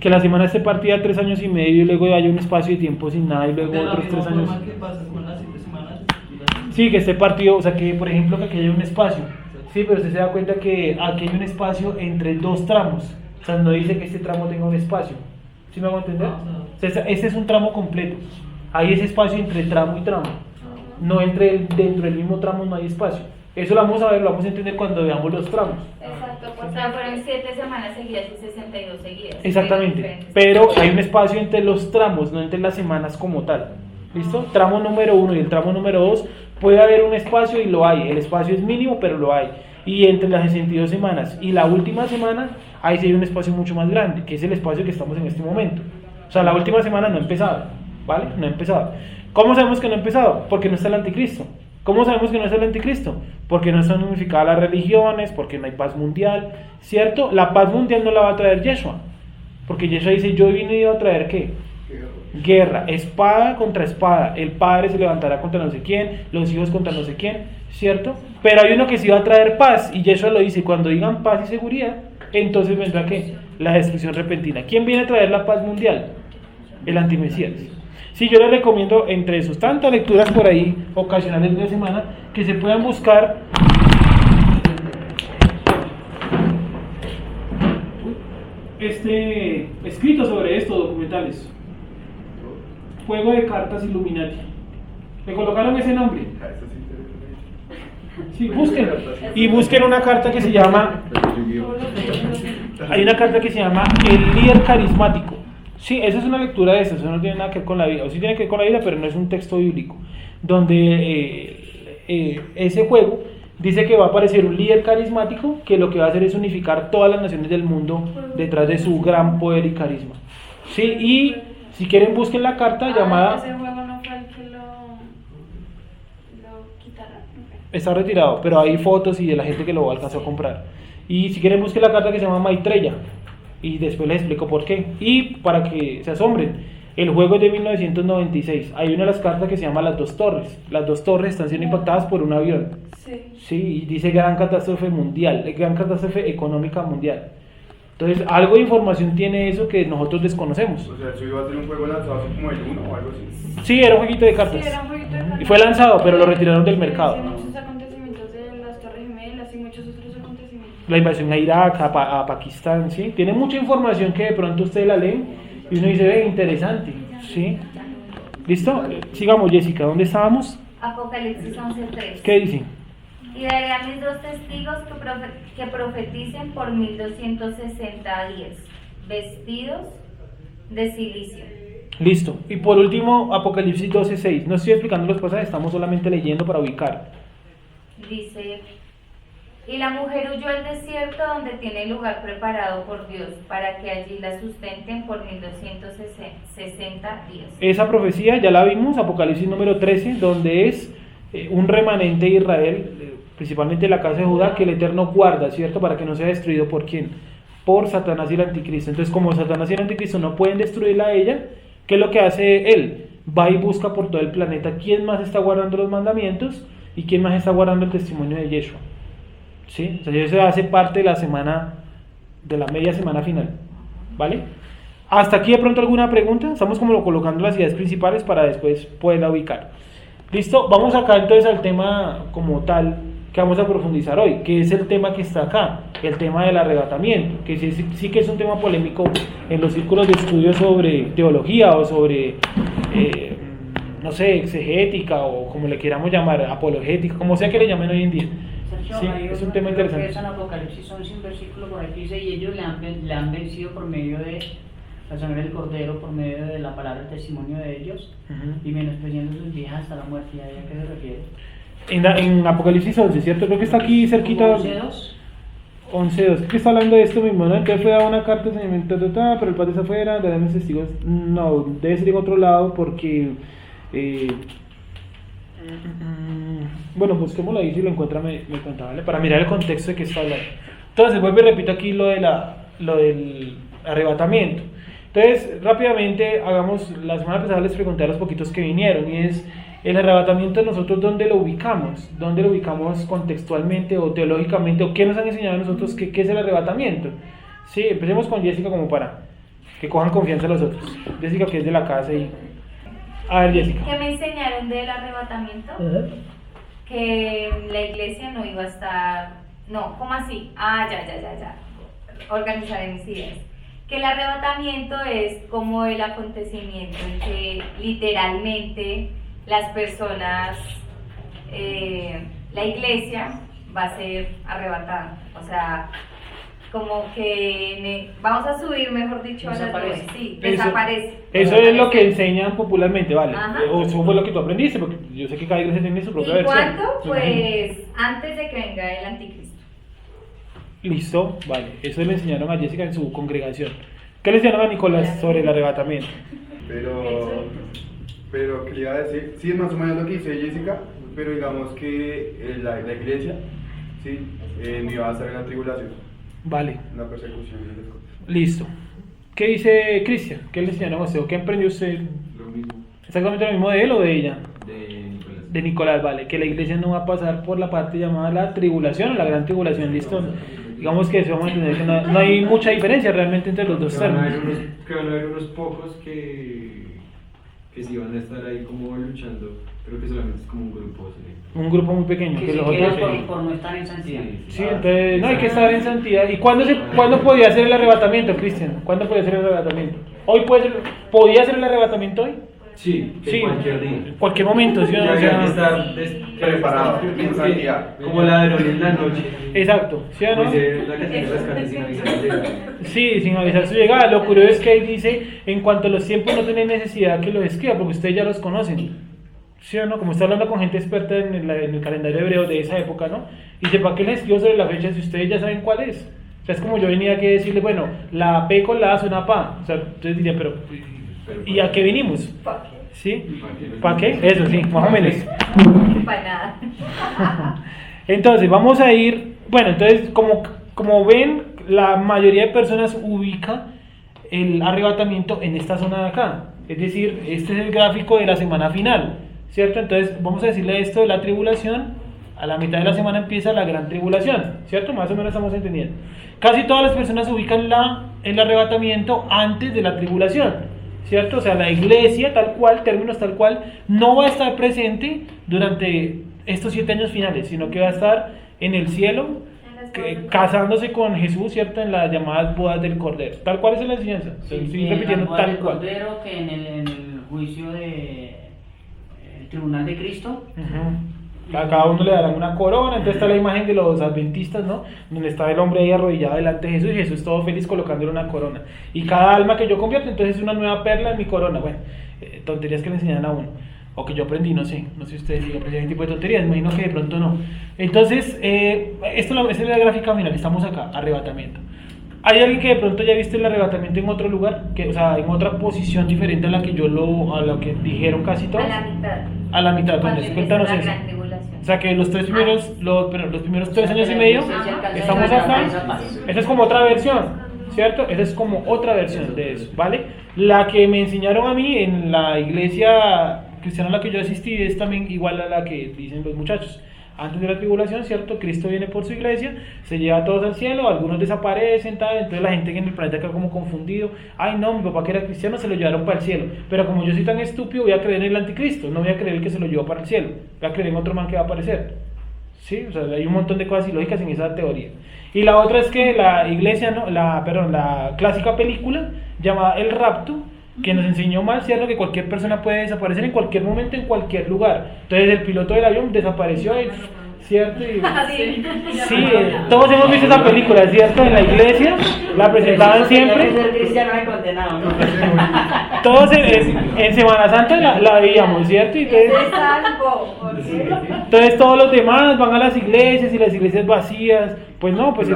Que la semana esté partida 3 años y medio y luego haya un espacio de tiempo sin nada y luego De la otros misma 3 años. forma que pasa con las 7 semanas y las... Sí, que esté partido, o sea que por ejemplo que aquí haya un espacio. Sí, pero usted se da cuenta que aquí hay un espacio entre 2 tramos. O sea, no dice que este tramo tenga un espacio. ¿Sí me hago entender? O sea, este es un tramo completo. Hay ese espacio entre tramo y tramo. No dentro del mismo tramo no hay espacio. Eso lo vamos a ver, lo vamos a entender cuando veamos los tramos. Exacto, O pues sea, fueron 7 semanas seguidas y 62 seguidas. Exactamente, Diferentes. pero hay un espacio entre los tramos, no entre las semanas como tal. ¿Listo? Tramo número 1 y el tramo número 2 puede haber un espacio y lo hay. El espacio es mínimo, pero lo hay. Y entre las 62 semanas y la última semana, ahí sí hay un espacio mucho más grande, que es el espacio que estamos en este momento. O sea, la última semana no ha empezado, ¿vale? No ha empezado. ¿Cómo sabemos que no ha empezado? Porque no está el anticristo. ¿Cómo sabemos que no es el anticristo? Porque no están unificadas las religiones, porque no hay paz mundial, ¿cierto? La paz mundial no la va a traer Yeshua, porque Yeshua dice, yo vine y iba a traer ¿qué? Guerra, espada contra espada, el padre se levantará contra no sé quién, los hijos contra no sé quién, ¿cierto? Pero hay uno que sí va a traer paz, y Yeshua lo dice, cuando digan paz y seguridad, entonces vendrá ¿qué? La destrucción repentina. ¿Quién viene a traer la paz mundial? El antimesías. Sí, yo les recomiendo entre sus tantas lecturas por ahí, ocasionales de la semana, que se puedan buscar escritos sobre esto, documentales. Juego de cartas Illuminati. ¿Le colocaron ese nombre? Sí, búsquenlo. Y busquen una carta que se llama, hay una carta que se llama El líder carismático. Sí, esa es una lectura de eso no tiene nada que ver con la Biblia, o sí tiene que ver con la Biblia, pero no es un texto bíblico, donde ese juego dice que va a aparecer un líder carismático que lo que va a hacer es unificar todas las naciones del mundo detrás de su gran poder y carisma. Sí, y si quieren busquen la carta llamada... Ese juego no fue el que lo quitaron. Está retirado, pero hay fotos y de la gente que lo alcanzó a comprar. Y si quieren busquen la carta que se llama Maitreya, y después les explico por qué. Y para que se asombren, el juego es de 1996. Hay una de las cartas que se llama Las Dos Torres. Las dos torres están siendo impactadas por un avión. Sí. Sí, y dice gran catástrofe mundial, gran catástrofe económica mundial. Entonces, algo de información tiene eso que nosotros desconocemos. O sea, eso iba a ser un juego lanzado así como el 1 o algo así. Sí, era un jueguito de cartas. Sí, era un jueguito de cartas. Y fue lanzado, pero lo retiraron del mercado. Sí, muchos acontecimientos de las Torres Gemelas y muchos otros acontecimientos. La invasión a Irak, a Pakistán, ¿sí? Tiene mucha información que de pronto ustedes la leen y uno dice, ve, interesante, ¿sí? ¿Listo? Sigamos, Jessica, ¿dónde estábamos? Apocalipsis 11:3. ¿Qué dice? Y daré a mis 2 testigos que profeticen por 1260 días, vestidos de silicio. Listo. Y por último, Apocalipsis 12:6. No estoy explicando los pasajes, estamos solamente leyendo para ubicar. Dice, y la mujer huyó al desierto donde tiene lugar preparado por Dios, para que allí la sustenten por 1260 días. Esa profecía ya la vimos, Apocalipsis número 13, donde es un remanente de Israel, principalmente la casa de Judá, que el Eterno guarda, ¿cierto? Para que no sea destruido por ¿quién? Por Satanás y el Anticristo. Entonces, como Satanás y el Anticristo no pueden destruirla a ella, ¿qué es lo que hace él? Va y busca por todo el planeta quién más está guardando los mandamientos y quién más está guardando el testimonio de Yeshua. ¿Sí? Entonces, eso hace parte de la semana, de la media semana final. ¿Vale? Hasta aquí de pronto alguna pregunta. Estamos como colocando las ideas principales para después poderla ubicar. ¿Listo? Vamos acá entonces al tema como tal que vamos a profundizar hoy, que es el tema que está acá, el tema del arrebatamiento, que sí que es un tema polémico en los círculos de estudio sobre teología o sobre, no sé, exegética o como le queramos llamar, apologética, como sea que le llamen hoy en día. Sergio, Sí, hay es un uno tema que creo interesante. que es en Apocalipsis 11, un versículo por aquí dice, y ellos le han vencido por medio de la sangre del Cordero, por medio de la palabra del testimonio de ellos, y menospreciando sus vidas hasta la muerte. ¿Y a qué se refiere? En Apocalipsis 11, ¿cierto? Creo que está aquí cerquita. 11:2. 11.2, ¿qué está hablando de esto mismo? ¿No? Entonces fue dada una carta de enseñamiento, pero el padre está afuera, de mis testigos. No, debe ser en otro lado porque. Bueno, busquémoslo ahí si lo encuentra, me cuenta, ¿vale? Para mirar el contexto de qué está hablando. Entonces, vuelvo y repito aquí lo del arrebatamiento. Entonces, rápidamente, la semana pasada les pregunté a los poquitos que vinieron, y es el arrebatamiento de nosotros, ¿dónde lo ubicamos? ¿Dónde lo ubicamos contextualmente o teológicamente? ¿O qué nos han enseñado a nosotros qué es el arrebatamiento? Sí, empecemos con Jessica como para que cojan confianza los otros. Jessica, que es de la casa y... A ver, Jessica. ¿Qué me enseñaron del arrebatamiento? Que la iglesia no iba a estar... No, ¿cómo así? Ya. Organizaré mis ideas. Que el arrebatamiento es como el acontecimiento en que literalmente las personas, la iglesia va a ser arrebatada. O sea, como que vamos a subir, mejor dicho, a las nubes. Sí, desaparece. Eso es lo que enseñan popularmente, ¿vale? Ajá. O eso fue lo que tú aprendiste, porque yo sé que cada iglesia tiene su propia ¿Y versión. cuándo? Pues antes de que venga el anticristo. Listo, vale. Eso le enseñaron a Jessica en su congregación. ¿Qué le enseñaron a Nicolás sobre el arrebatamiento? Pero quería decir, sí, es más o menos lo que dice Jessica, pero digamos que la iglesia, sí, no iba a estar en la tribulación, Vale, en la persecución y esas cosas. listo. ¿Qué dice Cristian? ¿Qué le enseñaron a usted? ¿O qué aprendió usted? Lo mismo. ¿Exactamente lo mismo de él o de ella? De Nicolás. De Nicolás, vale. Que la iglesia no va a pasar por la parte llamada la tribulación o la gran tribulación, listo. Digamos que eso vamos a entender que no hay mucha diferencia realmente entre los dos Que van a términos. haber unos pocos que sí van a estar ahí como luchando, pero que solamente es como un grupo. ¿Sí? Un grupo muy pequeño. Que Que se los queda otros... por no estar en santidad. Sí, entonces no hay que estar en santidad. ¿Y cuándo podía ser el arrebatamiento, Cristian? ¿Cuándo podía ser el arrebatamiento? ¿Hoy podía ser el arrebatamiento hoy? Sí, Sí, cualquier día. en cualquier momento, ¿sí o no? Ya O había sea, que estar Preparado, es en que, santidad. como ladrón en la noche. exacto, ¿sí o no? Dice la canción de Rescate sin avisar de nada. Sí, sin avisar su llegada. Lo curioso es que ahí dice, en cuanto a los tiempos no tienen necesidad que los escriba, porque ustedes ya los conocen. ¿Sí o no? Como está hablando con gente experta en el calendario hebreo de esa época, ¿no? Y dice, ¿para qué les escribo sobre la fecha si ustedes ya saben cuál es? O sea, es como yo venía aquí a decirle, bueno, la P con la A suena pa. O sea, entonces diría, pero ¿y a qué vinimos? ¿Sí? ¿Para qué? Eso sí, más o menos. Para nada. Entonces, vamos a ir, bueno, entonces, como ven, la mayoría de personas ubica el arrebatamiento en esta zona de acá. Es decir, este es el gráfico de la semana final, ¿cierto? Entonces, vamos a decirle esto de la tribulación, a la mitad de la semana empieza la gran tribulación, ¿cierto? Más o menos estamos entendiendo. Casi todas las personas ubican el arrebatamiento antes de la tribulación, ¿cierto? O sea, la iglesia tal cual, términos tal cual, no va a estar presente durante estos 7 años finales, sino que va a estar en el cielo casándose con Jesús, ¿cierto? En las llamadas bodas del Cordero. Tal cual es la enseñanza. Estoy repitiendo tal cual. Cordero, que en el juicio de el tribunal de Cristo. A cada uno le darán una corona. Entonces está la imagen de los adventistas, ¿no? Donde está el hombre ahí arrodillado delante de Jesús y Jesús todo feliz colocándole una corona. Y cada alma que yo convierto, entonces es una nueva perla en mi corona. Bueno, tonterías que le enseñan a uno. O que yo aprendí, no sé ustedes si aprendieron ese tipo de tonterías, me imagino que de pronto no. Entonces, esta es la gráfica final, estamos acá, arrebatamiento. ¿Hay alguien que de pronto ya viste el arrebatamiento en otro lugar? O sea, en otra posición diferente a la que a lo que dijeron casi todos. A la mitad. A la mitad, Cuando entonces cuéntanos empezó eso. la gran tribulación. O sea que los primeros 3 años y medio, estamos acá. Esa es como otra versión, ¿cierto? Esa es como otra versión de eso, ¿vale? La que me enseñaron a mí en la iglesia cristiana a la que yo asistí es también igual a la que dicen los muchachos. Antes de la tribulación, ¿cierto? Cristo viene por su iglesia, se lleva a todos al cielo, algunos desaparecen, tal, entonces la gente en el planeta queda como confundido. Ay, no, mi papá que era cristiano se lo llevaron para el cielo, pero como yo soy tan estúpido voy a creer en el anticristo, no voy a creer el que se lo llevó para el cielo, voy a creer en otro man que va a aparecer. Sí, o sea, hay un montón de cosas ilógicas en esa teoría. Y la otra es que la iglesia, ¿no? la clásica película llamada El Rapto, que nos enseñó mal, ¿cierto? Que cualquier persona puede desaparecer en cualquier momento, en cualquier lugar. Entonces el piloto del avión desapareció, ¿cierto? Y, sí, todos hemos visto esa película, ¿cierto? En la iglesia la presentaban siempre. Todos en Semana Santa la veíamos, ¿cierto? Y entonces todos los demás van a las iglesias y las iglesias vacías. Pues no, pues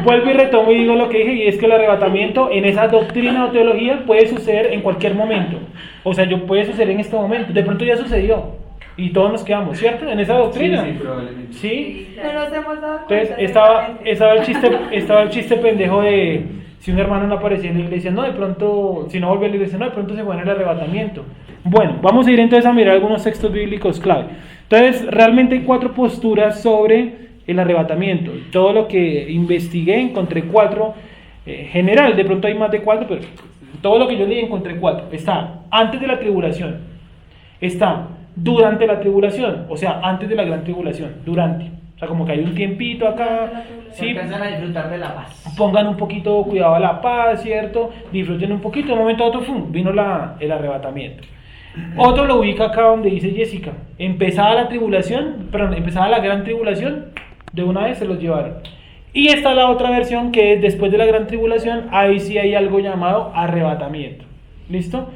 vuelvo y retomo y digo lo que dije, y es que el arrebatamiento en esa doctrina o teología puede suceder en cualquier momento. O sea, puede suceder en este momento, de pronto ya sucedió y todos nos quedamos, ¿cierto? En esa doctrina. Sí, probablemente. Sí. No nos hemos dado cuenta. Entonces estaba el chiste pendejo de si un hermano no aparecía en la iglesia, no, de pronto, si no volvió a la iglesia, no, de pronto se fue en el arrebatamiento. Bueno, vamos a ir entonces a mirar algunos textos bíblicos clave. Entonces, realmente hay 4 posturas sobre el arrebatamiento. Todo lo que investigué encontré 4 general, de pronto hay más de 4, pero todo lo que yo leí encontré 4. Está antes de la tribulación, está durante la tribulación, o sea, antes de la gran tribulación, durante. O sea, como que hay un tiempito acá, Se sí, alcanzan a disfrutar de la paz. pongan un poquito cuidado a la paz, ¿cierto? Disfruten un poquito, de un momento a otro, ¡fum!, vino el arrebatamiento. Otro lo ubica acá donde dice Jessica, empezaba la gran tribulación, de una vez se los llevaron. Y está la otra versión que es después de la gran tribulación, ahí sí hay algo llamado arrebatamiento. ¿Listo?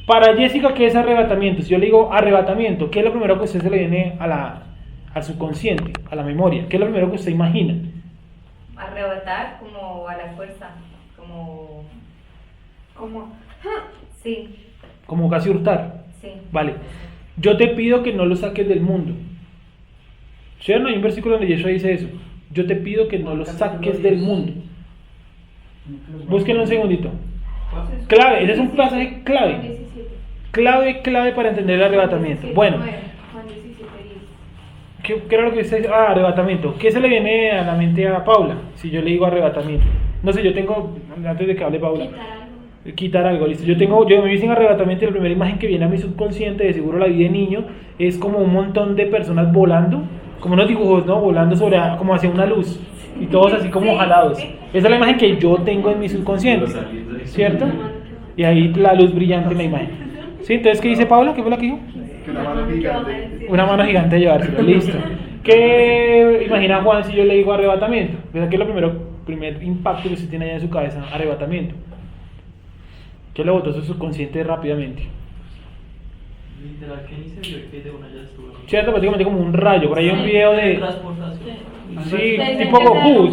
Para Jessica, ¿qué es arrebatamiento? Si yo le digo arrebatamiento, ¿qué es lo primero que a usted se le viene al subconsciente, a la memoria? ¿Qué es lo primero que usted imagina? Arrebatar como a la fuerza, como sí, Como casi hurtar. sí. Vale. Yo te pido que no lo saques del mundo. ¿Cierto? Hay un versículo donde Yeshua dice eso. Yo te pido que no lo saques del mundo. Búsquenlo un segundito. Clave, ese es un pasaje clave. Clave para entender el arrebatamiento. Bueno, Juan 17:10. ¿qué era lo que usted dice? Arrebatamiento. ¿Qué se le viene a la mente a Paula si yo le digo arrebatamiento? No sé, yo tengo, antes de que hable Paula, quitar algo, listo. Yo me dicen arrebatamiento y la primera imagen que viene a mi subconsciente, de seguro la vi de niño, es como un montón de personas volando, como unos dibujos, ¿no? Volando como hacia una luz y todos así como jalados. Esa es la imagen que yo tengo en mi subconsciente, ¿cierto? Y ahí la luz brillante en la imagen. ¿Sí? Entonces, ¿qué dice Paula? ¿Qué fue lo que dijo? Que una mano gigante. Una mano gigante de llevárselo, listo. ¿Qué imagina Juan si yo le digo arrebatamiento? ¿Qué es lo primer impacto que usted tiene allá en su cabeza? Arrebatamiento. ¿Qué le botó su subconsciente rápidamente? Literal, que ni se vio que de una ya estuvo. Cierto, prácticamente como un rayo. Por ahí hay un video de. Transportación. Sí, tipo Goku.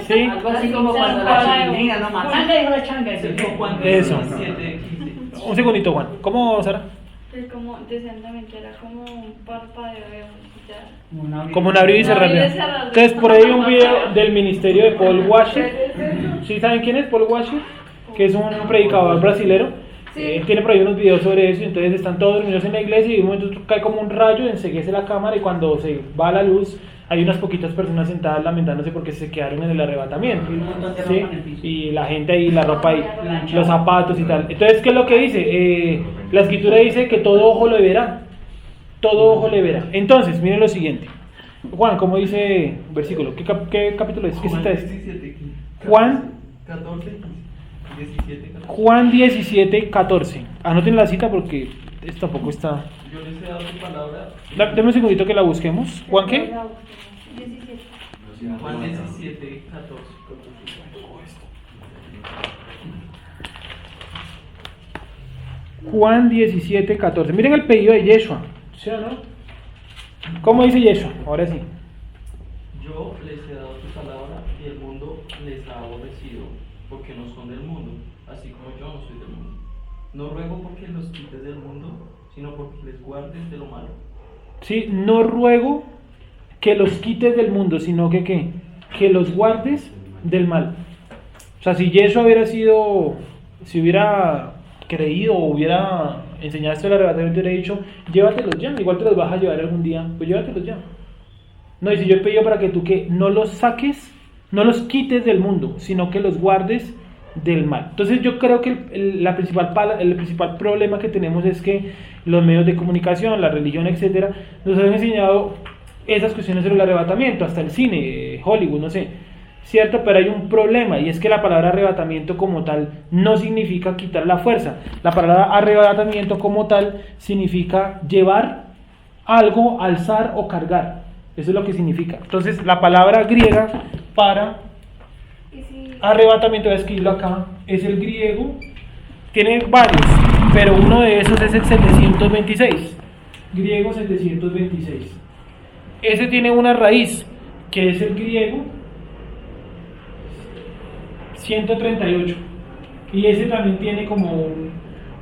Sí. Algo así como cuando la chilindrina no matan de la changa. Eso. Un segundito, Juan. ¿Cómo, Sara? Es como, decentemente, era como un parpadeo de ojos, ya. Como un abrir y cerrar. Abrir y cerrar. Entonces, por ahí hay un video del ministerio de Paul Washer. ¿Sí saben quién es Paul Washer? Que es un predicador brasilero. Tiene por ahí unos videos sobre eso. Y entonces están todos dormidos en la iglesia y de un momento cae como un rayo, enceguece la cámara y cuando se va la luz hay unas poquitas personas sentadas lamentándose porque se quedaron en el arrebatamiento, ¿sí? Y la gente ahí, la ropa ahí, los zapatos y tal. Entonces, ¿qué es lo que dice? La escritura dice que todo ojo lo verá. Todo ojo le verá. Entonces, miren lo siguiente. Juan, ¿cómo dice versículo? ¿Qué capítulo es? ¿Qué Juan cita es? 17, Juan 14, 17, 14. Juan 17, 14. Anoten la cita porque esto tampoco está. Yo les he dado tu palabra. Dame un segundito que la busquemos. ¿Juan qué? 17. Juan 17, 14. Juan 17, 14. Miren el pedido de Yeshua. ¿Sí o no? ¿Cómo dice Yeshua? Ahora sí. Yo les he dado tu palabra y el mundo les ha aborrecido, porque no son del mundo, así como yo no soy del mundo. No ruego porque los quites del mundo, sino porque les guardes de lo malo. Sí, no ruego que los quites del mundo, sino que ¿qué? Que los guardes del mal. O sea, si Yeshua hubiera sido, si hubiera creído o hubiera enseñado esto del arrebatamiento, hubiera dicho, llévatelos ya, igual te los vas a llevar algún día, pues llévatelos ya. No, y si yo he pedido para que tú que no los saques, no los quites del mundo, sino que los guardes del mal. Entonces yo creo que el principal problema que tenemos es que los medios de comunicación, la religión, etcétera, nos han enseñado esas cuestiones sobre el arrebatamiento, hasta el cine, Hollywood, no sé, ¿cierto? Pero hay un problema, y es que la palabra arrebatamiento como tal no significa quitar la fuerza. La palabra arrebatamiento como tal significa llevar algo, alzar o cargar. Eso es lo que significa. Entonces la palabra griega para arrebatamiento, voy a escribirlo acá, es el griego, tiene varios, pero uno de esos es el 726, griego 726. Ese tiene una raíz, que es el griego 138, y ese también tiene como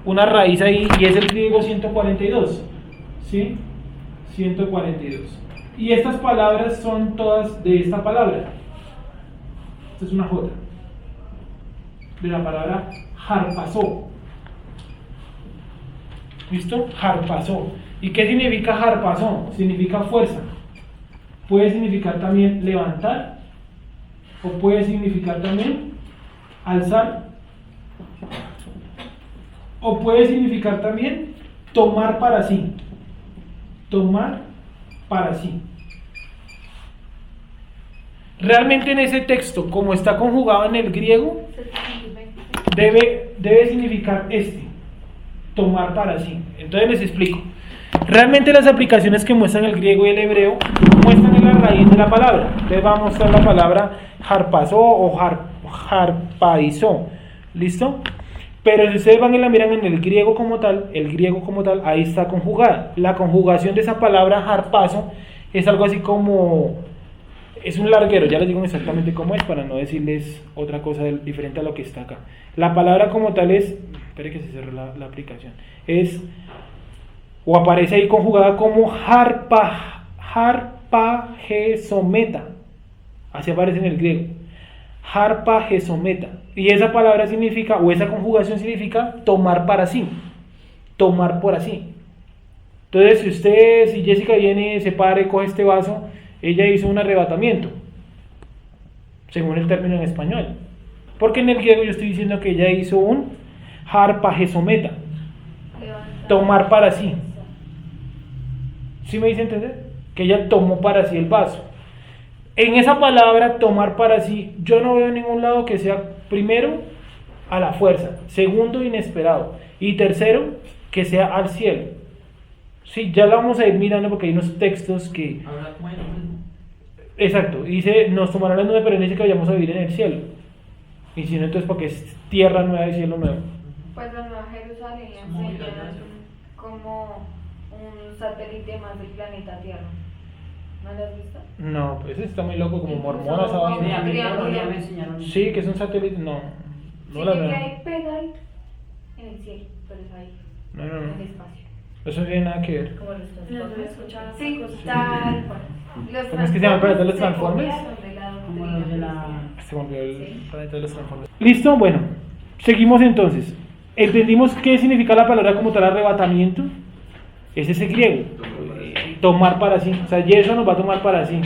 una raíz ahí, y es el griego 142, ¿sí? 142. Y estas palabras son todas de esta palabra. Esta es una J. De la palabra harpazó. ¿Listo? Harpazó. ¿Y qué significa harpazó? Significa fuerza. Puede significar también levantar, o puede significar también alzar, o puede significar también tomar para sí. Tomar para sí. Realmente en ese texto, como está conjugado en el griego, debe significar tomar para sí. Entonces les explico. Realmente las aplicaciones que muestran el griego y el hebreo muestran en la raíz de la palabra. Entonces va a mostrar la palabra harpazó o harpaizó. ¿Listo? Pero si ustedes van y la miran en el griego como tal, ahí está conjugada. La conjugación de esa palabra harpazo es algo así como, es un larguero, ya les digo exactamente cómo es para no decirles otra cosa diferente a lo que está acá. La palabra como tal es, espere que se cerró la aplicación, es, o aparece ahí conjugada como harpagesometa, así aparece en el griego, harpagesometa. Y esa palabra significa, o esa conjugación significa tomar para sí, tomar por así. Entonces, si Jessica viene, se para y coge este vaso, ella hizo un arrebatamiento, según el término en español. Porque en el griego yo estoy diciendo que ella hizo un harpagesometa, tomar para sí. ¿Sí me dice entender? Que ella tomó para sí el vaso. En esa palabra, tomar para sí, yo no veo en ningún lado que sea, primero, a la fuerza, segundo, inesperado, y tercero, que sea al cielo. Sí, ya lo vamos a ir mirando porque hay unos textos que... Exacto, dice, nos tomarán las nubes, pero dice que vayamos a vivir en el cielo. Y si no, entonces porque es tierra nueva y cielo nuevo. Pues la Nueva Jerusalén enseñan como un satélite más del planeta Tierra. ¿No lo has visto? No, pues está muy loco, como mormona esa vaina. Me enseñaron. Sí, que es un satélite, no la sí, veo. que hay pegadito en el cielo, pero es ahí, No. en el espacio. Eso no tiene nada que ver. Como los transportes. Sí, tal cual. ¿Cómo es que se llama el planeta de los Transformers? Como los de la... Se me olvidó el planeta de los Transformers. ¿Listo? Bueno, seguimos entonces. ¿Entendimos qué significa la palabra como tal arrebatamiento? Es ese griego, tomar para sí. O sea, Yeshua nos va a tomar para sí.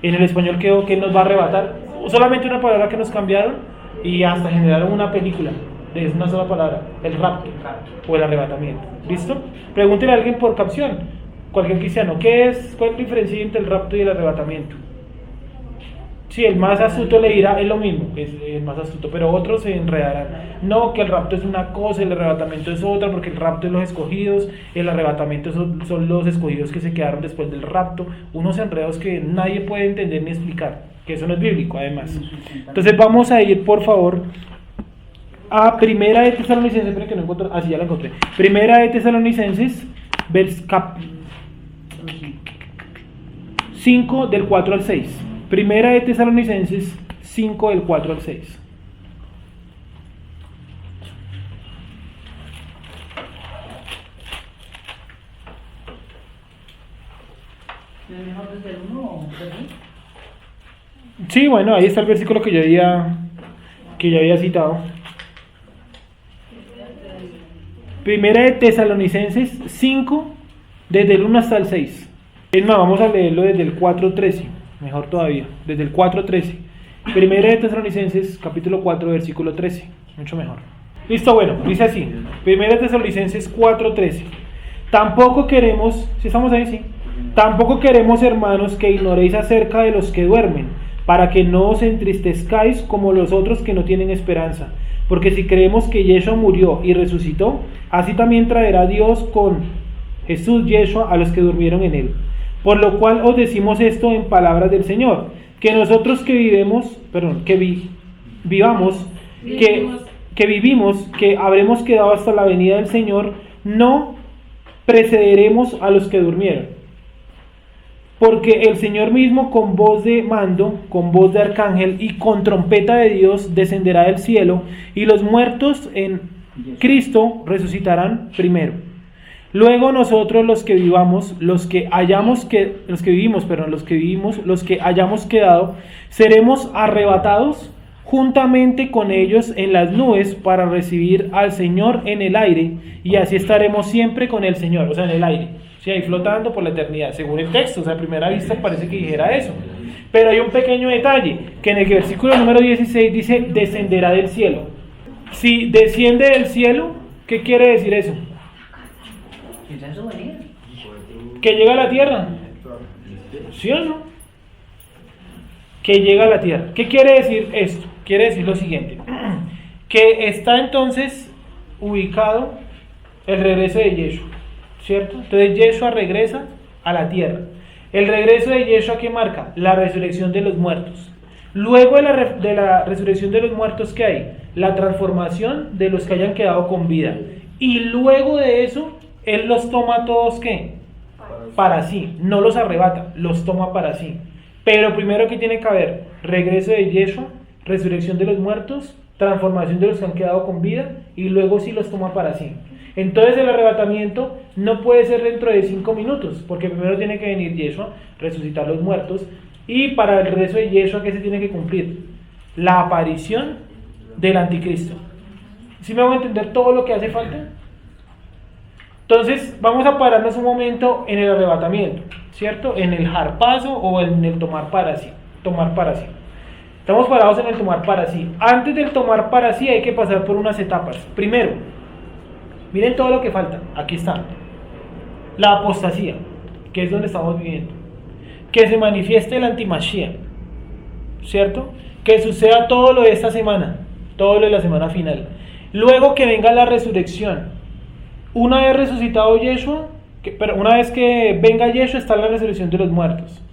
En el español quedó que nos va a arrebatar. Solamente una palabra que nos cambiaron y hasta generaron una película. Es una sola palabra, el rapto o el arrebatamiento. ¿Listo? Pregúntele a alguien por capción. cualquier cristiano. ¿Cuál es la diferencia entre el rapto y el arrebatamiento? Sí, el más astuto le dirá, es lo mismo, es el más astuto, pero otros se enredarán. No, que el rapto es una cosa, el arrebatamiento es otra, porque el rapto es los escogidos, el arrebatamiento son los escogidos que se quedaron después del rapto. Unos enredos que nadie puede entender ni explicar, que eso no es bíblico además. Entonces vamos a ir, por favor, a Primera de Tesalonicenses, espera que no encuentro, sí, ya la encontré. Primera de Tesalonicenses, 5 del 4 al 6. Primera de Tesalonicenses 5 del 4 al 6. ¿Es mejor desde el 1 o desde el 2? Sí, bueno, ahí está el versículo que yo había citado. Primera de Tesalonicenses 5, desde el 1 hasta el 6. Es más, vamos a leerlo desde el 4:13. Mejor todavía, desde el 4:13. Primera de Tesalonicenses, capítulo 4, versículo 13. Mucho mejor. Listo, bueno, dice así. Primera de Tesalonicenses 4:13. Tampoco queremos, si estamos ahí, sí. Tampoco queremos, hermanos, que ignoréis acerca de los que duermen, para que no os entristezcáis como los otros que no tienen esperanza. Porque si creemos que Yeshua murió y resucitó, así también traerá Dios con Jesús Yeshua a los que durmieron en él. Por lo cual os decimos esto en palabras del Señor, que nosotros que vivimos, que habremos quedado hasta la venida del Señor, no precederemos a los que durmieron. Porque el Señor mismo con voz de mando, con voz de arcángel y con trompeta de Dios descenderá del cielo, y los muertos en Cristo resucitarán primero. Luego nosotros los que hayamos quedado, seremos arrebatados juntamente con ellos en las nubes para recibir al Señor en el aire, y así estaremos siempre con el Señor, o sea, en el aire, sí, ahí flotando por la eternidad, según el texto. O sea, a primera vista parece que dijera eso, pero hay un pequeño detalle, que en el versículo número 16 dice, descenderá del cielo. Si desciende del cielo, ¿qué quiere decir eso? Que llega a la tierra, ¿sí o no? Que llega a la tierra. ¿Qué quiere decir esto? Quiere decir lo siguiente, que está entonces ubicado el regreso de Yeshua, ¿cierto? Entonces Yeshua regresa a la tierra. El regreso de Yeshua, ¿qué marca? La resurrección de los muertos. Luego de la resurrección de los muertos, ¿qué hay? La transformación de los que hayan quedado con vida. Y luego de eso, Él los toma a todos, ¿qué? Para sí. No los arrebata, los toma para sí. Pero primero, ¿qué tiene que haber? Regreso de Yeshua, resurrección de los muertos, transformación de los que han quedado con vida, y luego sí los toma para sí. Entonces el arrebatamiento no puede ser dentro de 5 minutos, porque primero tiene que venir Yeshua, resucitar los muertos, y para el regreso de Yeshua, ¿qué se tiene que cumplir? La aparición del anticristo. ¿Sí me hago entender todo lo que hace falta? Entonces vamos a pararnos un momento en el arrebatamiento, ¿cierto? En el harpazo o en el tomar para sí. Estamos parados en el tomar para sí. Antes del tomar para sí hay que pasar por unas etapas. Primero, miren todo lo que falta. Aquí está. La apostasía, que es donde estamos viviendo. Que se manifieste el antimashia, ¿cierto? Que suceda todo lo de esta semana, todo lo de la semana final. Luego que venga la resurrección. Una vez resucitado Yeshua, una vez que venga Yeshua, está la resurrección de los muertos.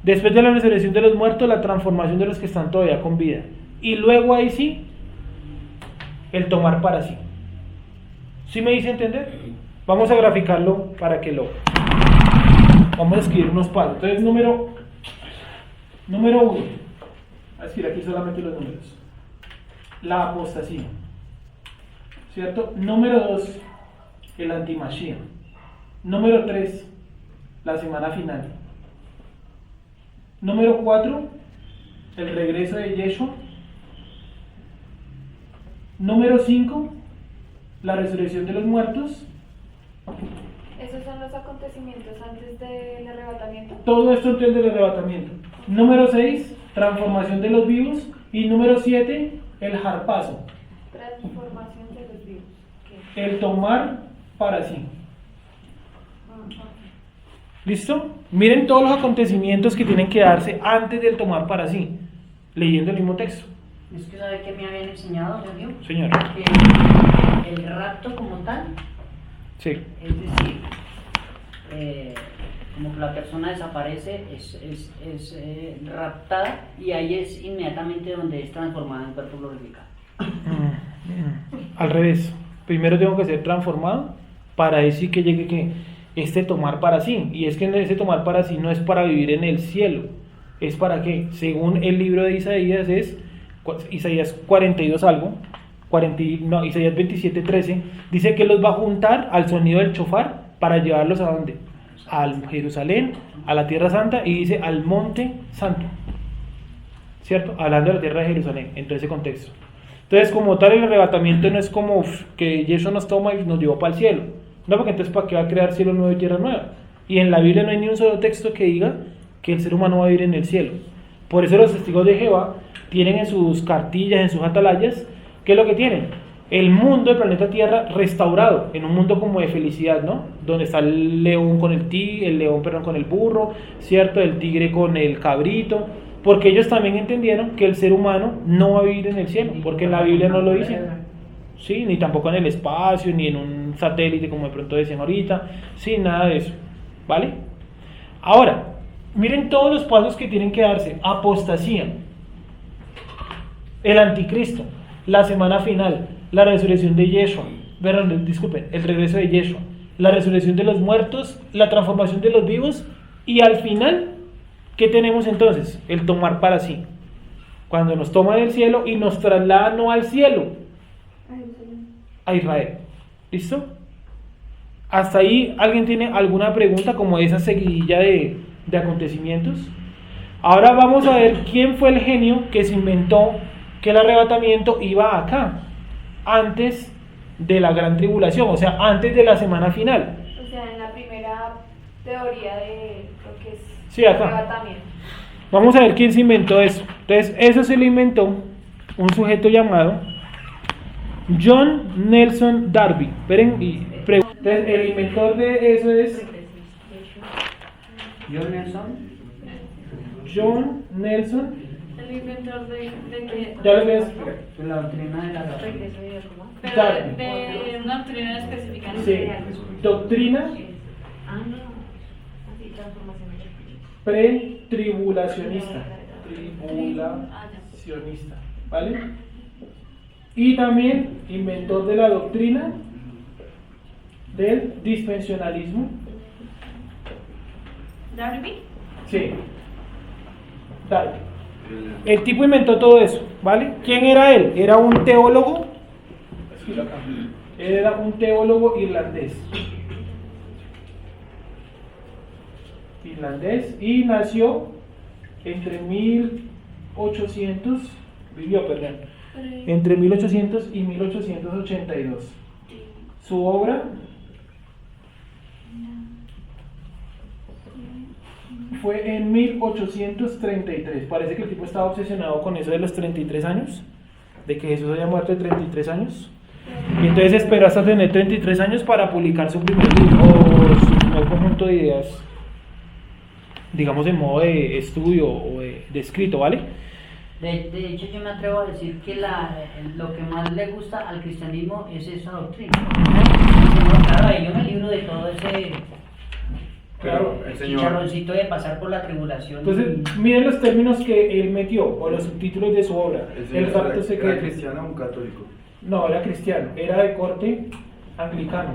Después de la resurrección de los muertos, la transformación de los que están todavía con vida. Y luego ahí sí, el tomar para sí. ¿Sí me hice entender? Vamos a graficarlo para que lo... Vamos a escribir unos pasos. Entonces, número 1. Voy a escribir aquí solamente los números. La apostasía, ¿cierto? Número 2, el antimashia. Número 3, la semana final. Número 4, el regreso de Yeshua. Número 5, la resurrección de los muertos. Esos son los acontecimientos antes del arrebatamiento. Todo esto antes del arrebatamiento. Número 6, transformación de los vivos. Y número 7, el harpazo. Transformación de los vivos. El tomar para sí. ¿Listo? Miren todos los acontecimientos que tienen que darse antes del tomar para sí, leyendo el mismo texto. Es que sabe que me habían enseñado, Sergio, Señor. que el rapto como tal, Sí. es decir, como que la persona desaparece, es raptada y ahí es inmediatamente donde es transformada en cuerpo glorificado. Al revés. Primero tengo que ser transformado para decir que llegue que este tomar para sí. Y es que ese tomar para sí no es para vivir en el cielo. Es para que, según el libro de Isaías, es Isaías 42 algo, Isaías 27:13, dice que los va a juntar al sonido del chofar para llevarlos a ¿dónde? Al Jerusalén, a la tierra santa, y dice al monte santo, ¿cierto? Hablando de la tierra de Jerusalén, en todo ese contexto. Entonces, como tal, el arrebatamiento no es como que Jesús nos toma y nos llevó para el cielo, no, porque entonces ¿para qué va a crear cielo nuevo y tierra nueva? Y en la Biblia no hay ni un solo texto que diga que el ser humano va a vivir en el cielo. Por eso los testigos de Jehová tienen en sus cartillas, en sus atalayas, ¿qué es lo que tienen? El mundo, el planeta Tierra restaurado, en un mundo como de felicidad, ¿no? Donde está el león con el león con el burro, ¿cierto? El tigre con el cabrito, porque ellos también entendieron que el ser humano no va a vivir en el cielo, porque en la Biblia no lo dice, sí, ni tampoco en el espacio, ni en un satélite como de pronto decían ahorita, sí, nada de eso, ¿vale? Ahora, miren todos los pasos que tienen que darse: apostasía, el anticristo, la semana final, la resurrección de Yeshua, el regreso de Yeshua, la resurrección de los muertos, la transformación de los vivos, y al final, ¿qué tenemos entonces? El tomar para sí. Cuando nos toman el cielo y nos trasladan no al cielo, a Israel. ¿Listo? ¿Hasta ahí alguien tiene alguna pregunta como esa seguidilla de acontecimientos? Ahora vamos a ver quién fue el genio que se inventó que el arrebatamiento iba acá, antes de la gran tribulación, o sea, antes de la semana final. O sea, en la primera teoría de lo que es Sí, acá. arrebatamiento. Vamos a ver quién se inventó eso. Entonces, eso se lo inventó un sujeto llamado John Nelson Darby. Esperen y entonces, el inventor de eso es John Nelson. El inventor de que... Ya lo ves. La doctrina de la razón. Pero de una doctrina específica, ¿no? Sí. Doctrina pretribulacionista. Tribulacionista. ¿Vale? Y también inventor de la doctrina del dispensacionalismo. ¿Darby? Sí. Darby. El tipo inventó todo eso, ¿vale? ¿Quién era él? Era un teólogo. Él era un teólogo irlandés. Y nació entre 1800, entre 1800 y 1882. Su obra fue en 1833. Parece que el tipo estaba obsesionado con eso de los 33 años, de que Jesús había muerto de 33 años. Y entonces esperó hasta tener 33 años para publicar su primer libro, o su primer conjunto de ideas, digamos en modo de estudio o de escrito, ¿vale? De hecho, yo me atrevo a decir que lo que más le gusta al cristianismo es esa doctrina. Claro, ahí yo me libro de todo ese Claro, el Señor. chicharroncito de pasar por la tribulación. Entonces, miren los términos que él metió, o los subtítulos de su obra. El rapto secreto. ¿Era cristiano o un católico? No, era cristiano, era de corte anglicano.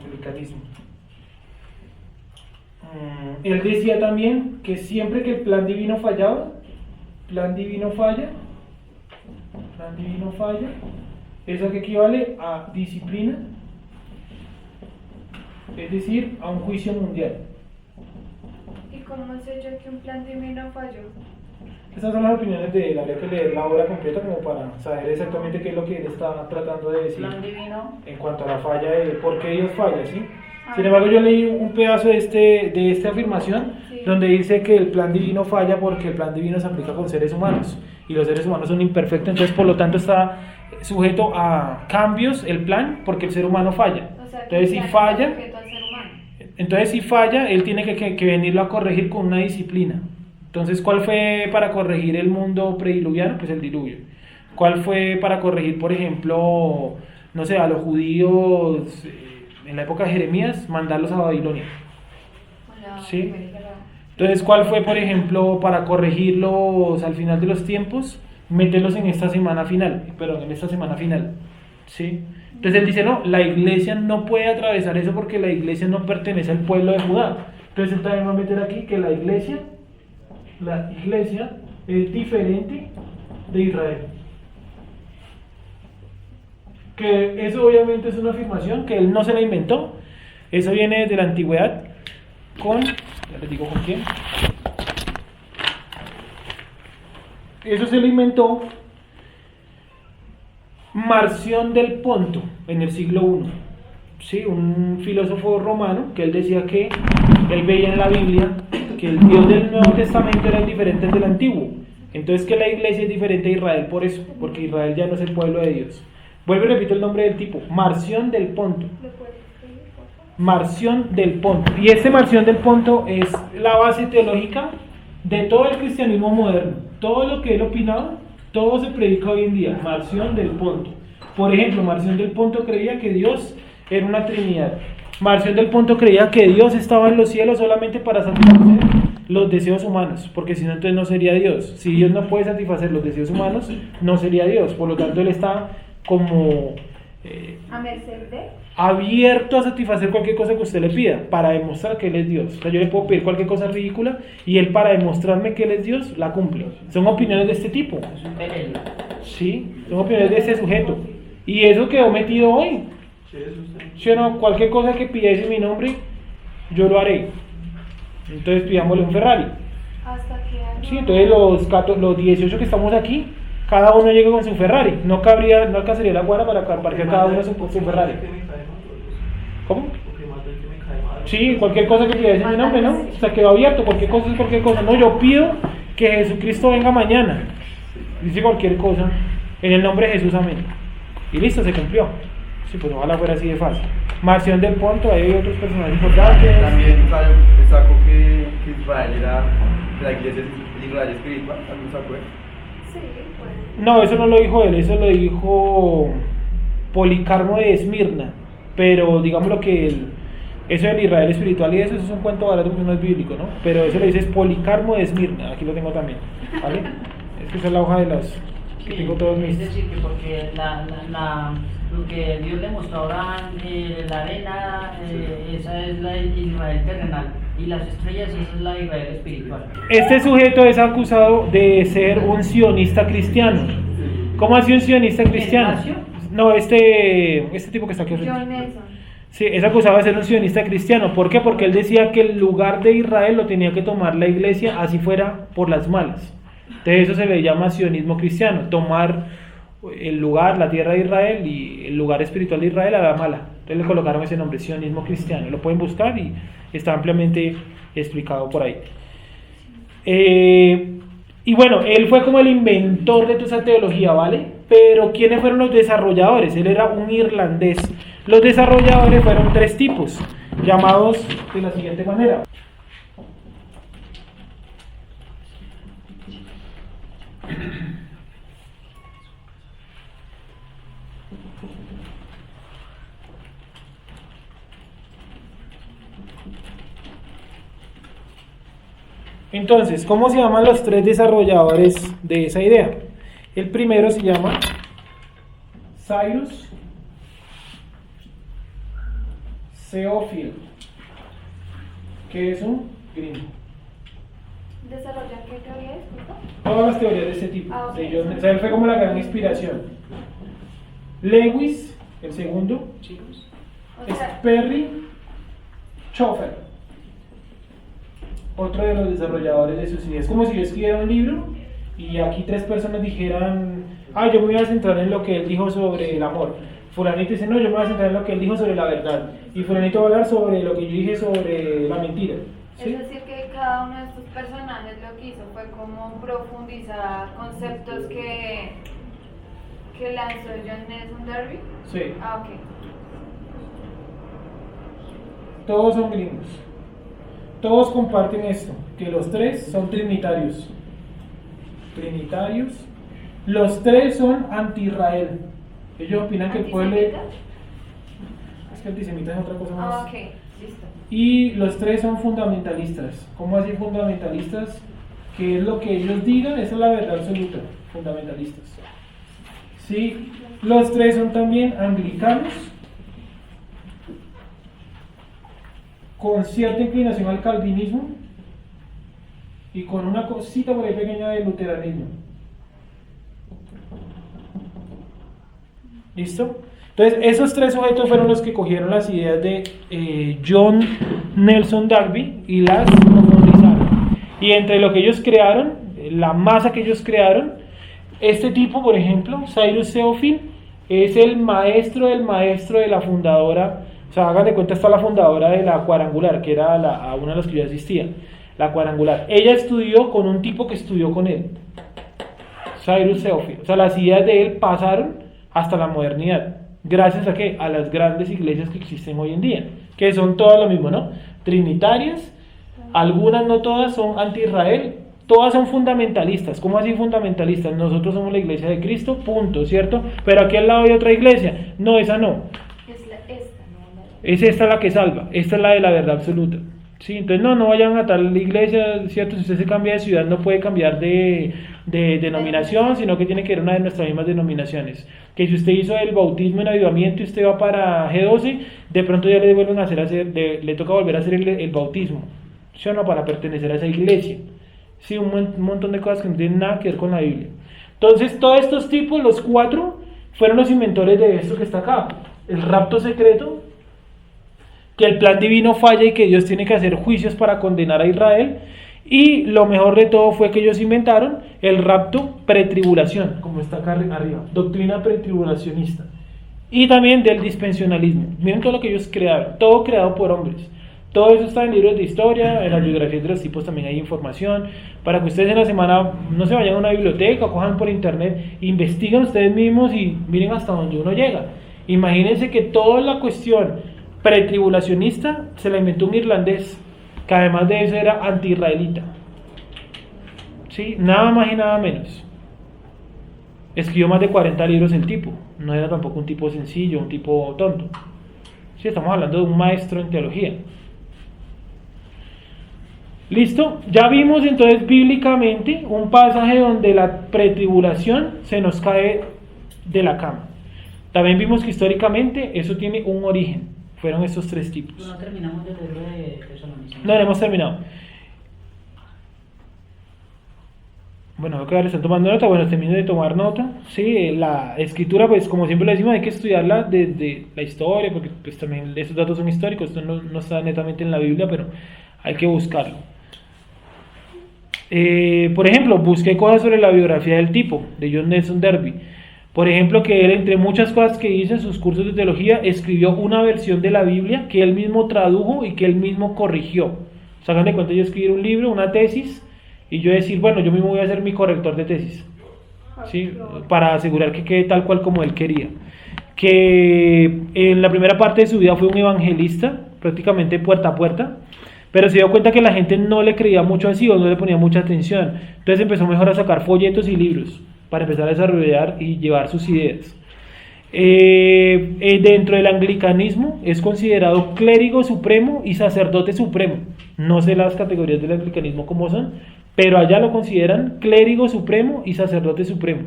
Anglicanismo. Él decía también que siempre que el plan divino falla, eso que equivale a disciplina, es decir, a un juicio mundial. ¿Y cómo sé yo que un plan divino falló? Estas son las opiniones de él. Habría que leer la obra completa como para saber exactamente qué es lo que él está tratando de decir Plan divino. en cuanto a la falla de por qué Dios falla, ¿sí? Sin embargo, yo leí un pedazo de esta afirmación, Sí. donde dice que el plan divino falla porque el plan divino se aplica con seres humanos y los seres humanos son imperfectos, entonces por lo tanto está sujeto a cambios el plan porque el ser humano falla. O sea, Entonces, si ya no falla, está sujeto al ser humano. Entonces si falla, él tiene que venirlo a corregir con una disciplina. Entonces, ¿cuál fue para corregir el mundo prediluviano? Pues el diluvio. ¿Cuál fue para corregir, por ejemplo, no sé, a los judíos en la época de Jeremías? Mandarlos a Babilonia. ¿Sí? Entonces, ¿cuál fue, por ejemplo, para corregirlos al final de los tiempos? Meterlos en esta semana final, ¿sí? Entonces él dice, no, la iglesia no puede atravesar eso porque la iglesia no pertenece al pueblo de Judá. Entonces él también va a meter aquí que la iglesia es diferente de Israel. Que eso obviamente es una afirmación que él no se la inventó. Eso viene desde la antigüedad ya les digo con quién. Eso se lo inventó Marción del Ponto en el siglo I, ¿sí? Un filósofo romano que él decía que él veía en la Biblia que el Dios del Nuevo Testamento era diferente del Antiguo, entonces que la iglesia es diferente de Israel por eso, porque Israel ya no es el pueblo de Dios. Vuelvo y repito el nombre del tipo, Marción del Ponto. Marción del Ponto. Y este Marción del Ponto es la base teológica de todo el cristianismo moderno. Todo lo que él opinaba, todo se predica hoy en día. Marción del Ponto. Por ejemplo, Marción del Ponto creía que Dios era una trinidad. Marción del Ponto creía que Dios estaba en los cielos solamente para satisfacer los deseos humanos, porque si no, entonces no sería Dios. Si Dios no puede satisfacer los deseos humanos, no sería Dios. Por lo tanto, él está como a merced de, abierto a satisfacer cualquier cosa que usted le pida para demostrar que él es Dios. O sea, yo le puedo pedir cualquier cosa ridícula y él, para demostrarme que él es Dios, la cumple. Son opiniones de este tipo. Es un pelele. Sí, son opiniones de ese sujeto. Y eso quedó metido hoy. ¿Sí o no? Cualquier cosa que pidáis en mi nombre, yo lo haré. Entonces pidámosle un Ferrari. hasta que año. Sí, entonces los 18 que estamos aquí, cada uno llega con su Ferrari. No alcanzaría la guarda para parquear cada uno su Ferrari. ¿Cómo? Sí, cualquier cosa que pidáis en mi nombre, ¿no? O sea, quedó abierto, cualquier cosa es cualquier cosa. No, yo pido que Jesucristo venga mañana. Dice cualquier cosa, en el nombre de Jesús, amén. Y listo, se cumplió. Sí, pues ojalá fuera así de fácil. Marción del Ponto, ahí hay otros personajes importantes. También sacó que Israel era, la iglesia es Israel espiritual, ¿algún sacó? Sí, pues. No, eso no lo dijo él, eso lo dijo Policarmo de Esmirna. Pero digamos lo que eso del Israel espiritual y eso es un cuento barato porque no es bíblico, ¿no? Pero eso lo dice Policarmo de Esmirna, aquí lo tengo también, ¿vale? Es que esa es la hoja de las que tengo todos mis... Es decir, que porque lo que Dios le mostró a Abraham, la arena, esa es la Israel terrenal, y las estrellas, esa es la Israel espiritual. Este sujeto es acusado de ser un sionista cristiano. ¿Cómo así un sionista cristiano? No, este tipo que está aquí. John Nelson. Sí, es acusado de ser un sionista cristiano. ¿Por qué? Porque él decía que el lugar de Israel lo tenía que tomar la iglesia, así fuera por las malas. Entonces eso se le llama sionismo cristiano, tomar el lugar, la tierra de Israel y el lugar espiritual de Israel a la mala. Entonces le colocaron ese nombre, sionismo cristiano. Lo pueden buscar y está ampliamente explicado por ahí. Y bueno, él fue como el inventor de toda esa teología, ¿vale? Pero ¿quiénes fueron los desarrolladores? Él era un irlandés. Los desarrolladores fueron 3 tipos, llamados de la siguiente manera. Entonces, ¿cómo se llaman los 3 desarrolladores de esa idea? El primero se llama Cyrus Scofield, que es un gringo. ¿Desarrollan qué teoría es? ¿Disculpa? Todas las teorías de ese tipo. Ah, ok. O sea, él fue como la gran inspiración. Lewis, el segundo, chicos, O es sea, Perry Schoeffer, otro de los desarrolladores de sus ideas. Es como si yo escribiera un libro y aquí 3 personas dijeran, yo me voy a centrar en lo que él dijo sobre el amor. Fulanito dice, no, yo me voy a centrar en lo que él dijo sobre la verdad. Y fulanito va a hablar sobre lo que yo dije sobre la mentira. ¿Sí? es decir, que cada uno de estos personajes lo que hizo fue como profundizar conceptos que lanzó John Nelson Darby. Sí. Ah, ok. todos son gringos. Todos comparten esto, que los tres son trinitarios. Trinitarios. Los tres son anti-Israel. Ellos opinan que el pueblo... Es que antisemita es otra cosa más. Ah, ok, listo. Y los tres son fundamentalistas. ¿Cómo así fundamentalistas? Que es lo que ellos digan, esa es la verdad absoluta. Fundamentalistas. Sí, los tres son también anglicanos, con cierta inclinación al calvinismo y con una cosita por ahí pequeña de luteranismo. ¿Listo? Entonces, esos tres sujetos fueron los que cogieron las ideas de John Nelson Darby y las profundizaron. Y entre lo que ellos crearon, la masa que ellos crearon, este tipo, por ejemplo, Cyrus Theophil, es el maestro del maestro de la fundadora. O sea, hagan de cuenta, está la fundadora de la Cuadrangular, que era una de las que yo asistía, la Cuadrangular. Ella estudió con un tipo que estudió con él, Cyrus Theophil. O sea, las ideas de él pasaron hasta la modernidad. ¿Gracias a qué? A las grandes iglesias que existen hoy en día, que son todas lo mismo, ¿no? Trinitarias, algunas, no todas, son anti-Israel, todas son fundamentalistas. ¿Cómo así fundamentalistas? Nosotros somos la iglesia de Cristo, punto, ¿cierto? Pero aquí al lado hay otra iglesia. No, esa no. Es esta la que salva, esta es la de la verdad absoluta. ¿Sí? Entonces no vayan a tal iglesia, ¿cierto? Si usted se cambia de ciudad no puede cambiar de denominación, sino que tiene que ir a una de nuestras mismas denominaciones. Que si usted hizo el bautismo en avivamiento y usted va para G12, de pronto ya le vuelven a hacer le toca volver a hacer el bautismo, ¿sí o no? Para pertenecer a esa iglesia. Sí, un montón de cosas que no tienen nada que ver con la Biblia. Entonces todos estos tipos, los cuatro, fueron los inventores de esto que está acá. El rapto secreto, que el plan divino falla y que Dios tiene que hacer juicios para condenar a Israel, y lo mejor de todo fue que ellos inventaron el rapto pretribulación, como está acá arriba, doctrina pretribulacionista, y también del dispensionalismo. Miren todo lo que ellos crearon, todo creado por hombres. Todo eso está en libros de historia, en las biografías de los tipos también hay información, para que ustedes en la semana no se vayan a una biblioteca, cojan por internet, investiguen ustedes mismos y miren hasta dónde uno llega. Imagínense que toda la cuestión pretribulacionista se la inventó un irlandés, que además de eso era anti-israelita. ¿Sí? Nada más y nada menos. Escribió más de 40 libros el tipo, no era tampoco un tipo sencillo, un tipo tonto. Sí, estamos hablando de un maestro en teología. ¿Listo? Ya vimos entonces bíblicamente un pasaje donde la pretribulación se nos cae de la cama. También vimos que históricamente eso tiene un origen. Fueron estos tres tipos. No terminamos de leerlo de Tesalonicenses. No, hemos terminado. Bueno, veo que ahora están tomando nota. Bueno, termino de tomar nota. Sí, la escritura, pues como siempre le decimos, hay que estudiarla desde la historia, porque pues también esos datos son históricos. Esto no está netamente en la Biblia, pero hay que buscarlo. Por ejemplo, busqué cosas sobre la biografía del tipo, de John Nelson Darby. Por ejemplo, que él, entre muchas cosas que hizo en sus cursos de teología, escribió una versión de la Biblia que él mismo tradujo y que él mismo corrigió. Se hagan de cuenta, yo escribir un libro, una tesis, y yo decir, bueno, yo mismo voy a ser mi corrector de tesis, ¿sí? Para asegurar que quede tal cual como él quería. Que en la primera parte de su vida fue un evangelista, prácticamente puerta a puerta, pero se dio cuenta que la gente no le creía mucho así o no le ponía mucha atención. Entonces empezó mejor a sacar folletos y libros para empezar a desarrollar y llevar sus ideas. Dentro del anglicanismo es considerado clérigo supremo y sacerdote supremo. No sé las categorías del anglicanismo cómo son, pero allá lo consideran clérigo supremo y sacerdote supremo.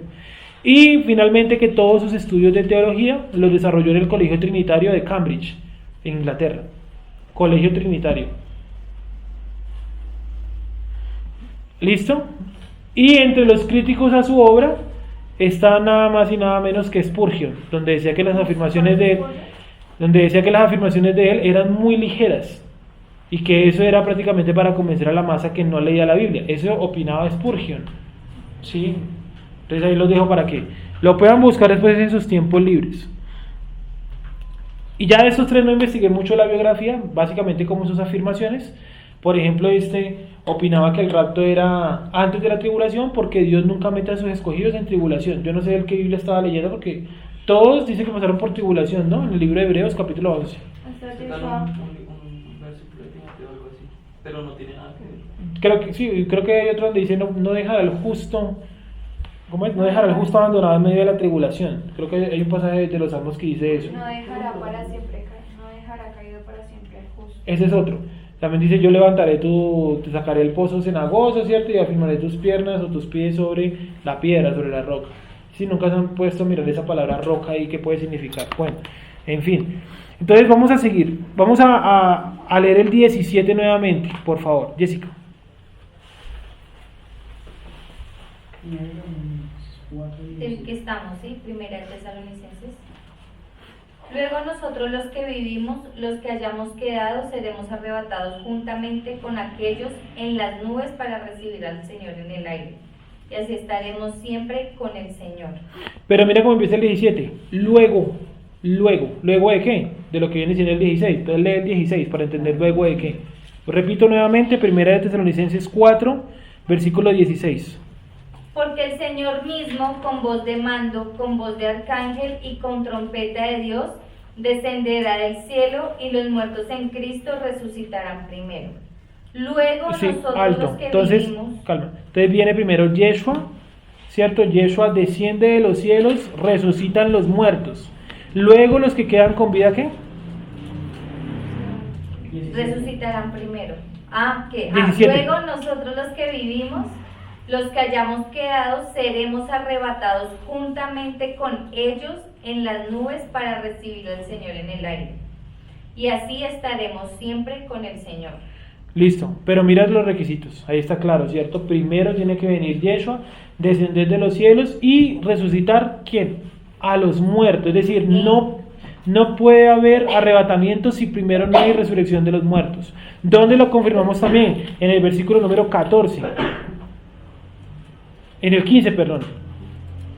Y finalmente que todos sus estudios de teología los desarrolló en el Colegio Trinitario de Cambridge, en Inglaterra. Colegio Trinitario. ¿Listo? Y entre los críticos a su obra está nada más y nada menos que Spurgeon, donde decía que las afirmaciones de él eran muy ligeras y que eso era prácticamente para convencer a la masa que no leía la Biblia. Eso opinaba Spurgeon, ¿sí? Entonces ahí los dejo para que lo puedan buscar después en sus tiempos libres. Y ya de estos tres no investigué mucho la biografía, básicamente como sus afirmaciones. Por ejemplo, opinaba que el rapto era antes de la tribulación porque Dios nunca mete a sus escogidos en tribulación. Yo no sé de qué Biblia estaba leyendo porque todos dicen que pasaron por tribulación, ¿no? En el libro de Hebreos capítulo 11. Pero no tiene nada que ver. Creo que sí, creo que hay otro donde dice no dejará al justo, ¿cómo es? No dejará al justo abandonado en medio de la tribulación. Creo que hay un pasaje de los Salmos que dice eso. No dejará para siempre, no dejará caído para siempre el justo. Ese es otro. También dice, yo levantaré te sacaré el pozo cenagoso, ¿cierto? Y afirmaré tus piernas o tus pies sobre la piedra, sobre la roca. Si nunca se han puesto a mirar esa palabra roca ahí, ¿qué puede significar? Bueno, en fin. Entonces vamos a seguir. Vamos a leer el 17 nuevamente, por favor. Jessica. Del que estamos, ¿sí? Primera de Tesalonicenses. Luego nosotros los que vivimos, los que hayamos quedado, seremos arrebatados juntamente con aquellos en las nubes para recibir al Señor en el aire. Y así estaremos siempre con el Señor. Pero mira cómo empieza el 17. Luego de qué? De lo que viene diciendo el 16. Entonces lee el 16 para entender luego de qué. Repito nuevamente, primera de Tesalonicenses 4, versículo 16. Porque el Señor mismo, con voz de mando, con voz de arcángel y con trompeta de Dios, descenderá del cielo y los muertos en Cristo resucitarán primero. Luego Sí, nosotros alto. los que Entonces, vivimos... calma. Entonces viene primero Yeshua, ¿cierto? Yeshua desciende de los cielos, resucitan los muertos. Luego los que quedan con vida, ¿qué? resucitarán primero. ¿Qué? 17. Luego nosotros los que vivimos, los que hayamos quedado, seremos arrebatados juntamente con ellos en las nubes para recibir al Señor en el aire. Y así estaremos siempre con el Señor. Listo, pero mirad los requisitos, ahí está claro, ¿cierto? Primero tiene que venir Yeshua, descender de los cielos y resucitar, ¿quién? A los muertos, es decir, no puede haber arrebatamiento si primero no hay resurrección de los muertos. ¿Dónde lo confirmamos también? En el versículo número 14, en el 15, perdón,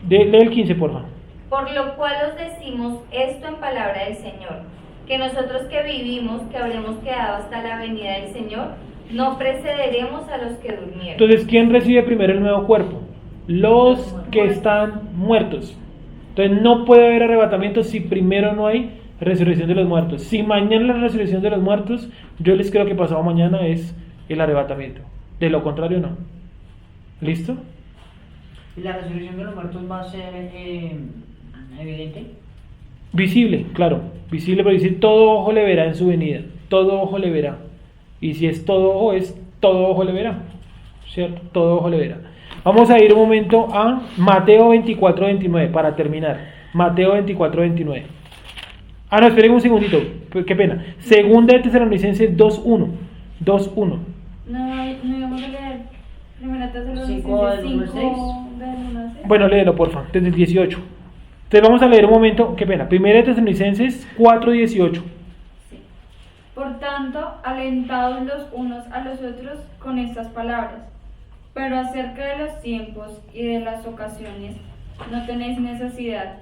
lee el 15, por favor. Por lo cual os decimos esto en palabra del Señor, que nosotros que vivimos, que habremos quedado hasta la venida del Señor, no precederemos a los que durmieron. Entonces, ¿quién recibe primero el nuevo cuerpo? Los que están muertos. Entonces, no puede haber arrebatamiento si primero no hay resurrección de los muertos. Si mañana la resurrección de los muertos, yo les creo que pasado mañana es el arrebatamiento. De lo contrario, no. ¿Listo? ¿Y la resurrección de los muertos va a ser evidente? Visible, claro. Visible, pero dice todo ojo le verá en su venida. Todo ojo le verá. Y si es todo ojo, es todo ojo le verá. ¿Cierto? Todo ojo le verá. Vamos a ir un momento a Mateo 24, 29 para terminar. Mateo 24, 29. No, esperen un segundito. Qué pena. Segunda de Tesalonicenses 2.1. 2.1. No íbamos a leer Primera Tesalonicenses 5 del 1 al 5 6. del 1 al 6. Bueno, léelo, porfa. Desde el 18. Entonces vamos a leer un momento. Qué pena. Primera de Tesalonicenses 4.18. Sí. Por tanto, alentados los unos a los otros con estas palabras. Pero acerca de los tiempos y de las ocasiones, no tenéis necesidad,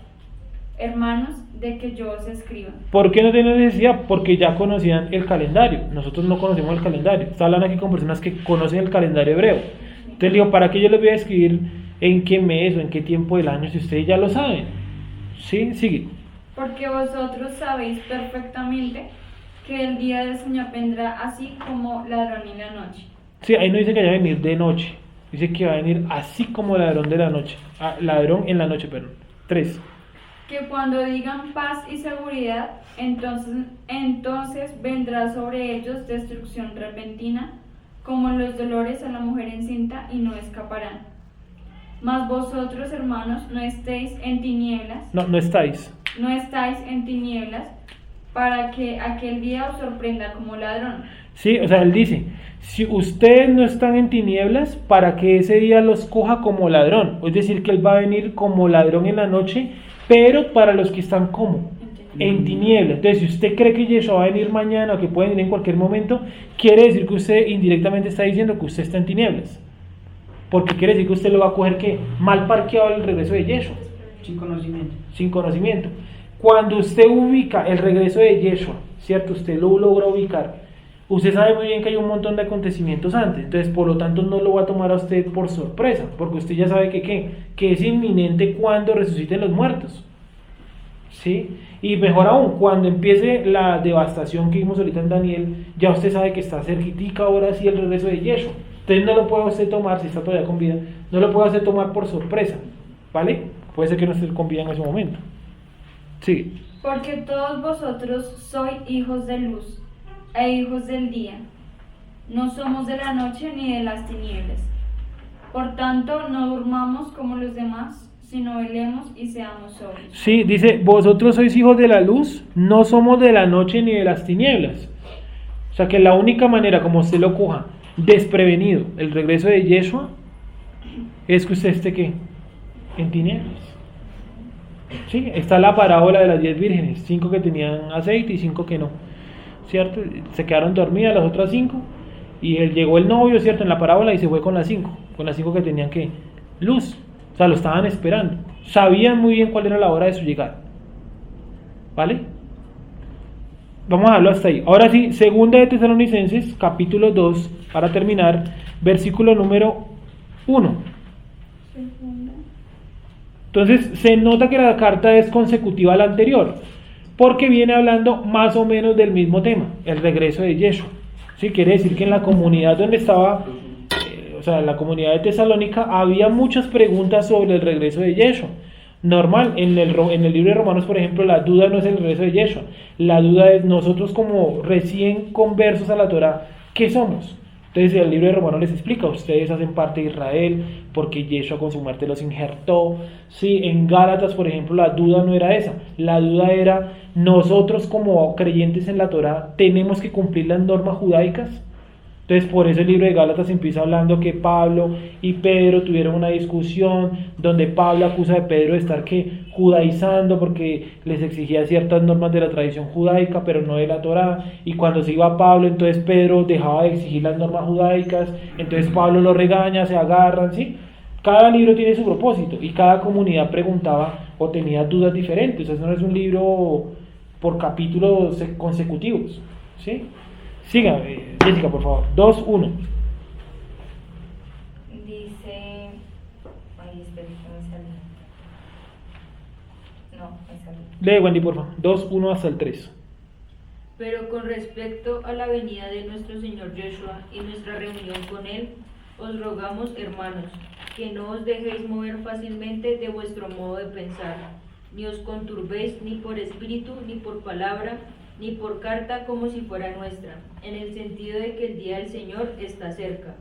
hermanos, de que yo os escriba. ¿Por qué no tienen necesidad? Porque ya conocían el calendario. Nosotros no conocemos el calendario. Está hablando aquí con personas que conocen el calendario hebreo. Entonces digo, ¿para qué yo les voy a escribir en qué mes o en qué tiempo del año si ustedes ya lo saben? ¿Sí? Sigue. Porque vosotros sabéis perfectamente que el día del Señor vendrá así como ladrón en la noche. Sí, ahí no dice que vaya a venir de noche. Dice que va a venir así como ladrón de la noche. Ladrón en la noche, perdón. 3. Que cuando digan paz y seguridad, entonces vendrá sobre ellos destrucción repentina, como los dolores a la mujer encinta, y no escaparán. Mas vosotros, hermanos, no estéis en tinieblas. No estáis. No estáis en tinieblas, para que aquel día os sorprenda como ladrón. Sí, o sea, él dice, si ustedes no están en tinieblas, para que ese día los coja como ladrón. Es decir, que él va a venir como ladrón en la noche, pero para los que están como en tinieblas. Entonces, si usted cree que Yeshua va a venir mañana o que puede venir en cualquier momento, quiere decir que usted indirectamente está diciendo que usted está en tinieblas. Porque quiere decir que usted lo va a coger que mal parqueado el regreso de Yeshua. Sin conocimiento. Sin conocimiento. Cuando usted ubica el regreso de Yeshua, ¿cierto? Usted lo logra ubicar. Usted sabe muy bien que hay un montón de acontecimientos antes, entonces por lo tanto no lo va a tomar a usted por sorpresa, porque usted ya sabe que es inminente cuando resuciten los muertos. ¿sí? Y mejor aún, cuando empiece la devastación que vimos ahorita en Daniel, ya usted sabe que está cerquitica ahora sí el regreso de Yeshua. Entonces no lo puede usted tomar, si está todavía con vida, no lo puede usted tomar por sorpresa, ¿vale? Puede ser que no esté con vida en ese momento. Sí. Porque todos vosotros sois hijos de luz e hijos del día. No somos de la noche ni de las tinieblas. Por tanto, no durmamos como los demás, sino velemos y seamos sobrios. Sí, dice, vosotros sois hijos de la luz, no somos de la noche ni de las tinieblas. O sea que la única manera como usted lo coja desprevenido el regreso de Yeshua es que usted esté ¿qué? En tinieblas. Sí, está la parábola de las 10 vírgenes, 5 que tenían aceite y 5 que no, ¿cierto? Se quedaron dormidas las otras 5 y llegó el novio, ¿cierto? En la parábola y se fue con las 5 que tenían ¿qué? Luz, o sea, lo estaban esperando, sabían muy bien cuál era la hora de su llegada, ¿vale? Vamos a dejarlo hasta ahí. Ahora sí, segunda de Tesalonicenses, capítulo 2, para terminar, versículo número 1. Entonces se nota que la carta es consecutiva a la anterior, porque viene hablando más o menos del mismo tema, el regreso de Yeshua. ¿Sí? Quiere decir que en la comunidad donde estaba, o sea, en la comunidad de Tesalónica, había muchas preguntas sobre el regreso de Yeshua. Normal, en el libro de Romanos, por ejemplo, la duda no es el regreso de Yeshua, la duda es nosotros como recién conversos a la Torah, ¿qué somos? Entonces el libro de Romanos les explica, ustedes hacen parte de Israel porque Yeshua con su muerte los injertó. Sí, en Gálatas, por ejemplo, la duda no era esa, la duda era nosotros como creyentes en la Torah tenemos que cumplir las normas judaicas. Entonces por eso el libro de Gálatas empieza hablando que Pablo y Pedro tuvieron una discusión donde Pablo acusa a Pedro de estar judaizando porque les exigía ciertas normas de la tradición judaica pero no de la Torá, y cuando se iba Pablo entonces Pedro dejaba de exigir las normas judaicas, entonces Pablo lo regaña, se agarran, ¿sí? Cada libro tiene su propósito y cada comunidad preguntaba o tenía dudas diferentes. Eso no es un libro por capítulos consecutivos, ¿sí? Siga, Jessica, por favor. 2:1. Dice... Ay, espera, me salió. No, me salió. Lee, Wendy, por favor. 2:1 hasta el 3. Pero con respecto a la venida de nuestro Señor Yeshua y nuestra reunión con Él, os rogamos, hermanos, que no os dejéis mover fácilmente de vuestro modo de pensar, ni os conturbéis ni por espíritu, ni por palabra, ni por carta como si fuera nuestra, en el sentido de que el día del Señor está cerca.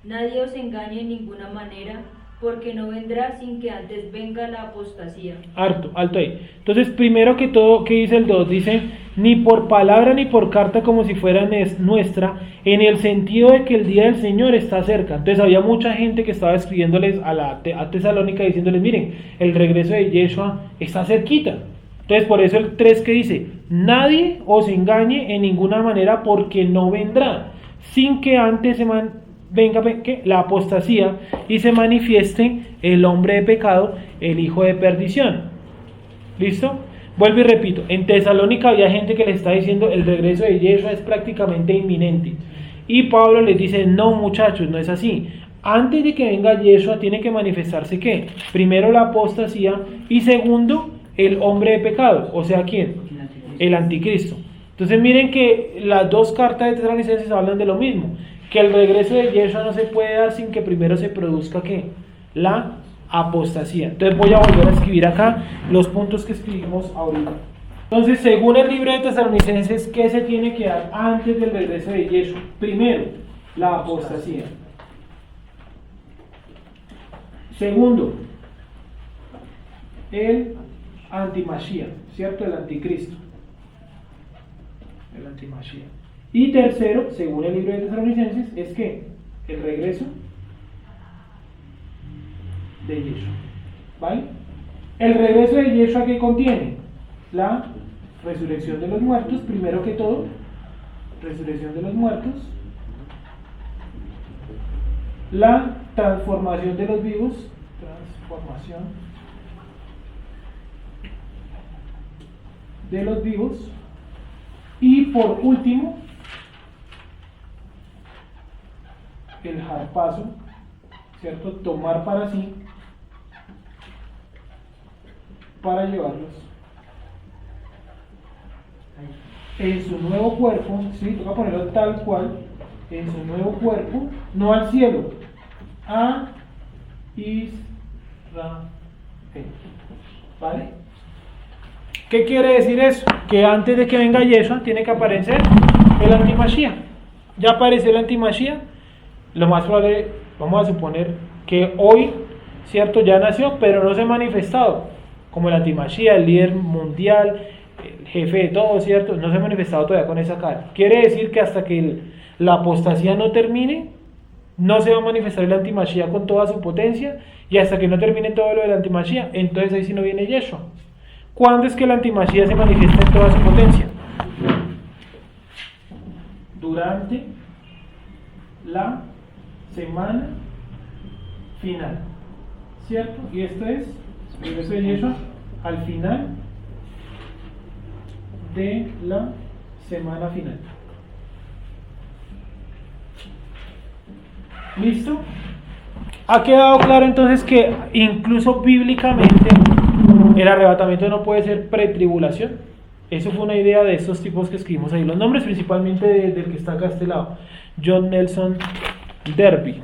Nadie os engañe en ninguna manera, porque no vendrá sin que antes venga la apostasía. Alto ahí. Entonces, primero que todo, ¿qué dice el 2? Dice, ni por palabra ni por carta como si fuera nuestra, en el sentido de que el día del Señor está cerca. Entonces había mucha gente que estaba escribiéndoles a Tesalónica diciéndoles, miren, el regreso de Yeshua está cerquita. Entonces por eso el 3 que dice, nadie os engañe en ninguna manera porque no vendrá, sin que antes venga la apostasía y se manifieste el hombre de pecado, el hijo de perdición. ¿Listo? Vuelvo y repito, en Tesalónica había gente que le está diciendo el regreso de Yeshua es prácticamente inminente. Y Pablo les dice, no muchachos, no es así. Antes de que venga Yeshua tiene que manifestarse ¿qué? Primero la apostasía y segundo el hombre de pecado, o sea, ¿quién? El anticristo. Entonces miren que las dos cartas de Tesalonicenses hablan de lo mismo, que el regreso de Yeshua no se puede dar sin que primero se produzca ¿qué? La apostasía. Entonces voy a volver a escribir acá los puntos que escribimos ahorita. Entonces, según el libro de Tesalonicenses, ¿qué se tiene que dar antes del regreso de Yeshua? Primero, la apostasía. Segundo, el antimashiach, ¿cierto? El anticristo. El antimashiach. Y tercero, según el libro de Tesalonicenses, es que el regreso de Yeshua. ¿Vale? El regreso de Yeshua, ¿qué contiene? La resurrección de los muertos, primero que todo, resurrección de los muertos, la transformación de los vivos, transformación de los vivos, y por último el harpazo, ¿cierto? Tomar para sí para llevarlos en su nuevo cuerpo, ¿sí? Voy a ponerlo tal cual, en su nuevo cuerpo, no al cielo, a Israel, ¿vale? ¿Qué quiere decir eso? Que antes de que venga Yeshua tiene que aparecer el antimashiach. Ya apareció el antimashiach, lo más probable, vamos a suponer que hoy, cierto, ya nació, pero no se ha manifestado, como el antimashiach, el líder mundial, el jefe de todo, cierto, no se ha manifestado todavía con esa cara. Quiere decir que hasta que la apostasía no termine, no se va a manifestar el antimashiach con toda su potencia, y hasta que no termine todo lo del antimashiach, entonces ahí sí no viene Yeshua. ¿Cuándo es que el antimashiach se manifiesta en toda su potencia? Durante la semana final, ¿cierto? Y esto es el regreso de Yeshua al final de la semana final. ¿Listo? Ha quedado claro entonces que incluso bíblicamente el arrebatamiento no puede ser pretribulación. Eso fue una idea de estos tipos que escribimos ahí. Los nombres principalmente del que está acá a este lado. John Nelson Darby.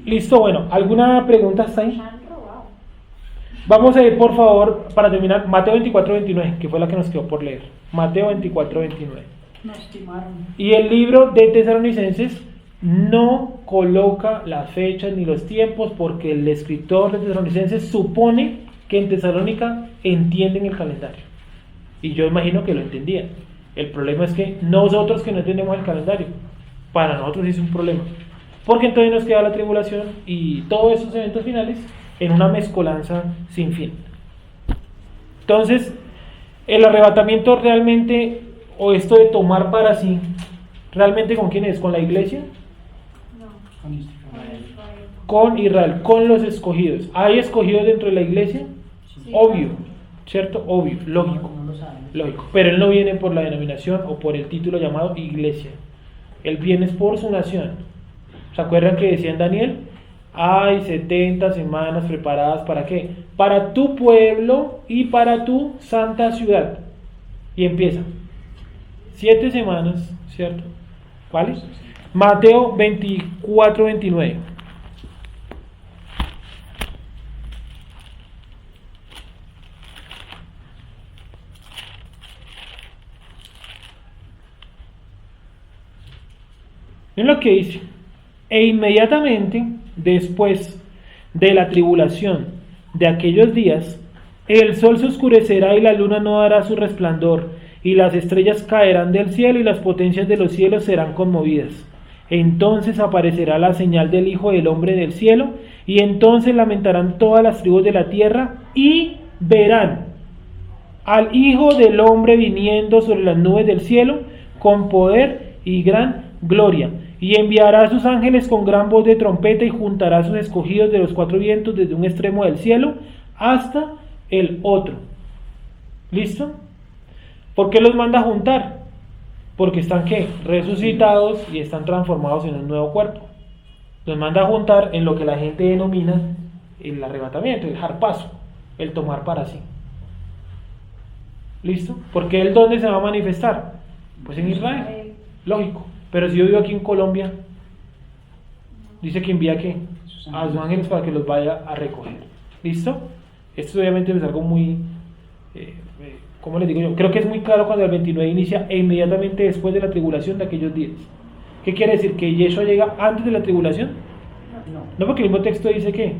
Listo, bueno, ¿alguna pregunta hasta ahí? Vamos a ir por favor, para terminar, Mateo 24:29, que fue la que nos quedó por leer. Mateo 24:29. Y el libro de Tesalonicenses no coloca las fechas ni los tiempos, porque el escritor de Tesalonicenses supone que en Tesalónica entienden el calendario. Y yo imagino que lo entendían. El problema es que nosotros que no entendemos el calendario, para nosotros es un problema. Porque entonces nos queda la tribulación y todos esos eventos finales en una mezcolanza sin fin. Entonces, el arrebatamiento realmente, o esto de tomar para sí, ¿realmente con quién es? ¿Con la iglesia? Con Israel, con los escogidos. ¿Hay escogidos dentro de la iglesia? Sí. Obvio, ¿cierto? Obvio, lógico. No lo saben. Lógico. Pero él no viene por la denominación o por el título llamado iglesia. Él viene por su nación. ¿Se acuerdan que decía en Daniel? Hay 70 semanas preparadas ¿para qué? Para tu pueblo y para tu santa ciudad. Y empieza. 7 semanas, ¿cierto? ¿Vale? Mateo 24:29. Miren lo que dice. E inmediatamente después de la tribulación de aquellos días, el sol se oscurecerá y la luna no dará su resplandor, y las estrellas caerán del cielo y las potencias de los cielos serán conmovidas. Entonces aparecerá la señal del Hijo del Hombre en el cielo, y entonces lamentarán todas las tribus de la tierra y verán al Hijo del Hombre viniendo sobre las nubes del cielo con poder y gran gloria. Y enviará a sus ángeles con gran voz de trompeta y juntará a sus escogidos de los 4 vientos desde un extremo del cielo hasta el otro. ¿Listo? ¿Por qué los manda a juntar? Porque están ¿qué? Resucitados y están transformados en un nuevo cuerpo. Los manda a juntar en lo que la gente denomina el arrebatamiento, el harpazo, el tomar para sí. ¿Listo? Porque él ¿dónde se va a manifestar? Pues en Israel. Lógico. Pero si yo vivo aquí en Colombia, dice que envía ¿qué? A sus ángeles para que los vaya a recoger. ¿Listo? Esto obviamente es algo muy, ¿cómo les digo yo? Creo que es muy claro cuando el 29 inicia e inmediatamente después de la tribulación de aquellos días. ¿Qué quiere decir? ¿Que Yeshua llega antes de la tribulación? No, porque el mismo texto dice que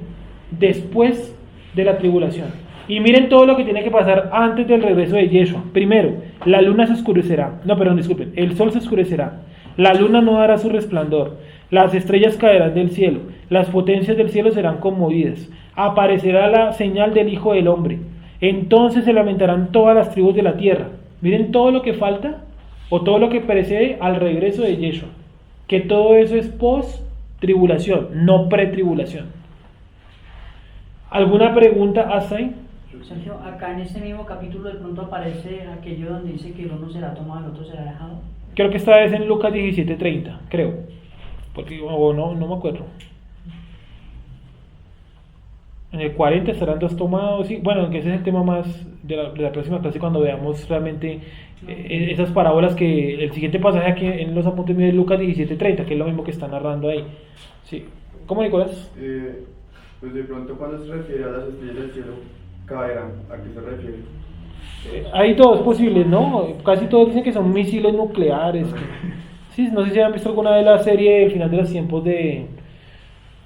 después de la tribulación. Y miren todo lo que tiene que pasar antes del regreso de Yeshua. Primero, la luna se oscurecerá. No, perdón, disculpen. El sol se oscurecerá. La luna no dará su resplandor. Las estrellas caerán del cielo. Las potencias del cielo serán conmovidas. Aparecerá la señal del Hijo del Hombre. Entonces se lamentarán todas las tribus de la tierra. Miren todo lo que falta o todo lo que precede al regreso de Yeshua. Que todo eso es post-tribulación, no pre-tribulación. ¿Alguna pregunta hasta ahí? Sergio, acá en este mismo capítulo de pronto aparece aquello donde dice que el uno será tomado, el otro será dejado. Creo que esta vez en Lucas 17:30, creo. Porque, o no me acuerdo. En el 40 estarán 2 tomados, sí, bueno, aunque ese es el tema más de la próxima clase cuando veamos realmente esas parábolas que el siguiente pasaje aquí en los apuntes míos es Lucas 17:30, que es lo mismo que está narrando ahí. Sí. ¿Cómo, Nicolás? Pues de pronto cuando se refiere a las estrellas del cielo caerán, ¿a qué se refiere? Hay dos posibles, ¿no? Casi todos dicen que son misiles nucleares. Sí, no sé si han visto alguna vez la serie El final de los tiempos de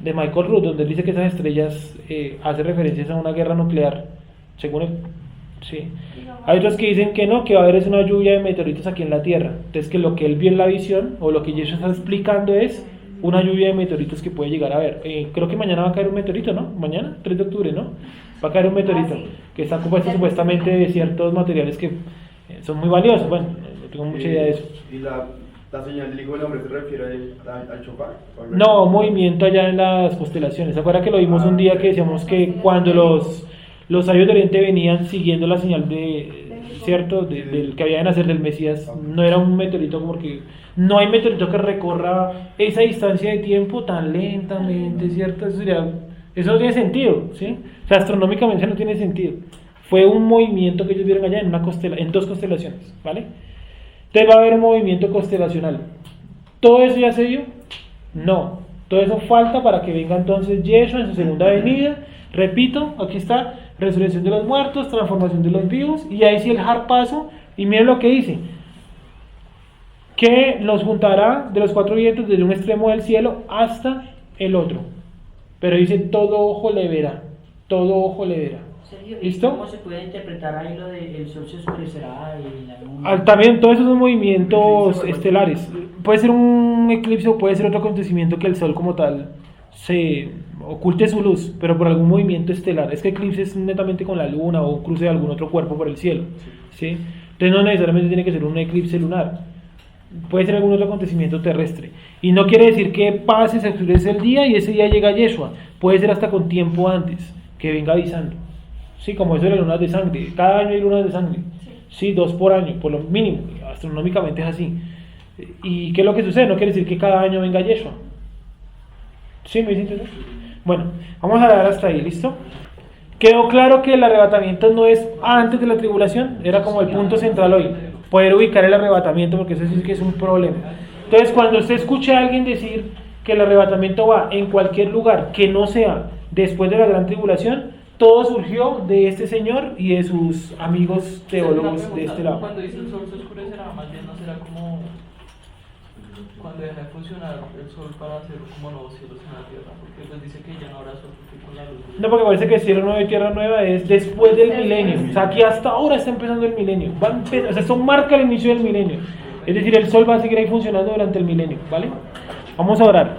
Michael Root, donde él dice que esas estrellas hacen referencias a una guerra nuclear, según él. Sí. Hay otros que dicen que no, que va a haber es una lluvia de meteoritos aquí en la Tierra. Entonces que lo que él vio en la visión, o lo que Jesús está explicando es una lluvia de meteoritos que puede llegar a ver. Creo que mañana va a caer un meteorito, ¿no? Mañana, 3 de octubre, ¿no? Va a caer un meteorito que está compuesto supuestamente de ciertos materiales que son muy valiosos. Bueno, no tengo mucha idea de eso. ¿Y la señal del Hijo del Hombre se refiere al shofar? No, movimiento allá en las constelaciones. ¿Se acuerda que lo vimos un día que decíamos que cuando los sabios de Oriente venían siguiendo la señal ¿cierto? Del que había de nacer del Mesías, no era un meteorito, porque no hay meteorito que recorra esa distancia de tiempo tan lentamente, ¿cierto? Eso no tiene sentido, ¿sí? O sea, astronómicamente no tiene sentido. Fue un movimiento que ellos vieron allá en 2 constelaciones, ¿vale? Entonces va a haber un movimiento constelacional. ¿Todo eso ya se dio? No. Todo eso falta para que venga entonces Yeshua en su segunda venida. Repito, aquí está, resurrección de los muertos, transformación de los vivos, y ahí sí el harpazo, y miren lo que dice, que los juntará de los 4 vientos desde un extremo del cielo hasta el otro, pero dice todo ojo le verá, todo ojo le verá. Sergio, ¿Listo? ¿cómo se puede interpretar ahí lo de el sol se oscurecerá y la luna? También todos esos son movimientos estelares, puede ser un eclipse o puede ser otro acontecimiento que el sol como tal se oculte su luz, pero por algún movimiento estelar. Es que eclipse es netamente con la luna o un cruce de algún otro cuerpo por el cielo, ¿sí? Entonces no necesariamente tiene que ser un eclipse lunar, puede ser algún otro acontecimiento terrestre, y no quiere decir que pase, se oscurece el día y ese día llega Yeshua, puede ser hasta con tiempo antes, que venga avisando, ¿sí? Como eso de las lunas de sangre, cada año hay lunas de sangre, ¿sí? 2 por año, por lo mínimo, astronómicamente es así. ¿Y qué es lo que sucede? No quiere decir que cada año venga Yeshua. ¿Sí me dicen? Bueno, vamos a dar hasta ahí, ¿listo? Quedó claro que el arrebatamiento no es antes de la tribulación, era como el punto central hoy, poder ubicar el arrebatamiento, porque eso sí que es un problema. Entonces, cuando usted escuche a alguien decir que el arrebatamiento va en cualquier lugar que no sea después de la gran tribulación, todo surgió de este señor y de sus amigos teólogos de este lado. Cuando dice el sol se oscurecerá, más bien no será como cuando deja de funcionar el sol para hacer como nuevos cielos en la tierra, porque pues dice que ya no habrá sol porque con la luz. No, porque parece que cielo nuevo y tierra nueva es después del milenio. O sea, aquí hasta ahora está empezando el milenio. O sea, esto marca el inicio del milenio. Es decir, el sol va a seguir ahí funcionando durante el milenio, ¿vale? Vamos a orar.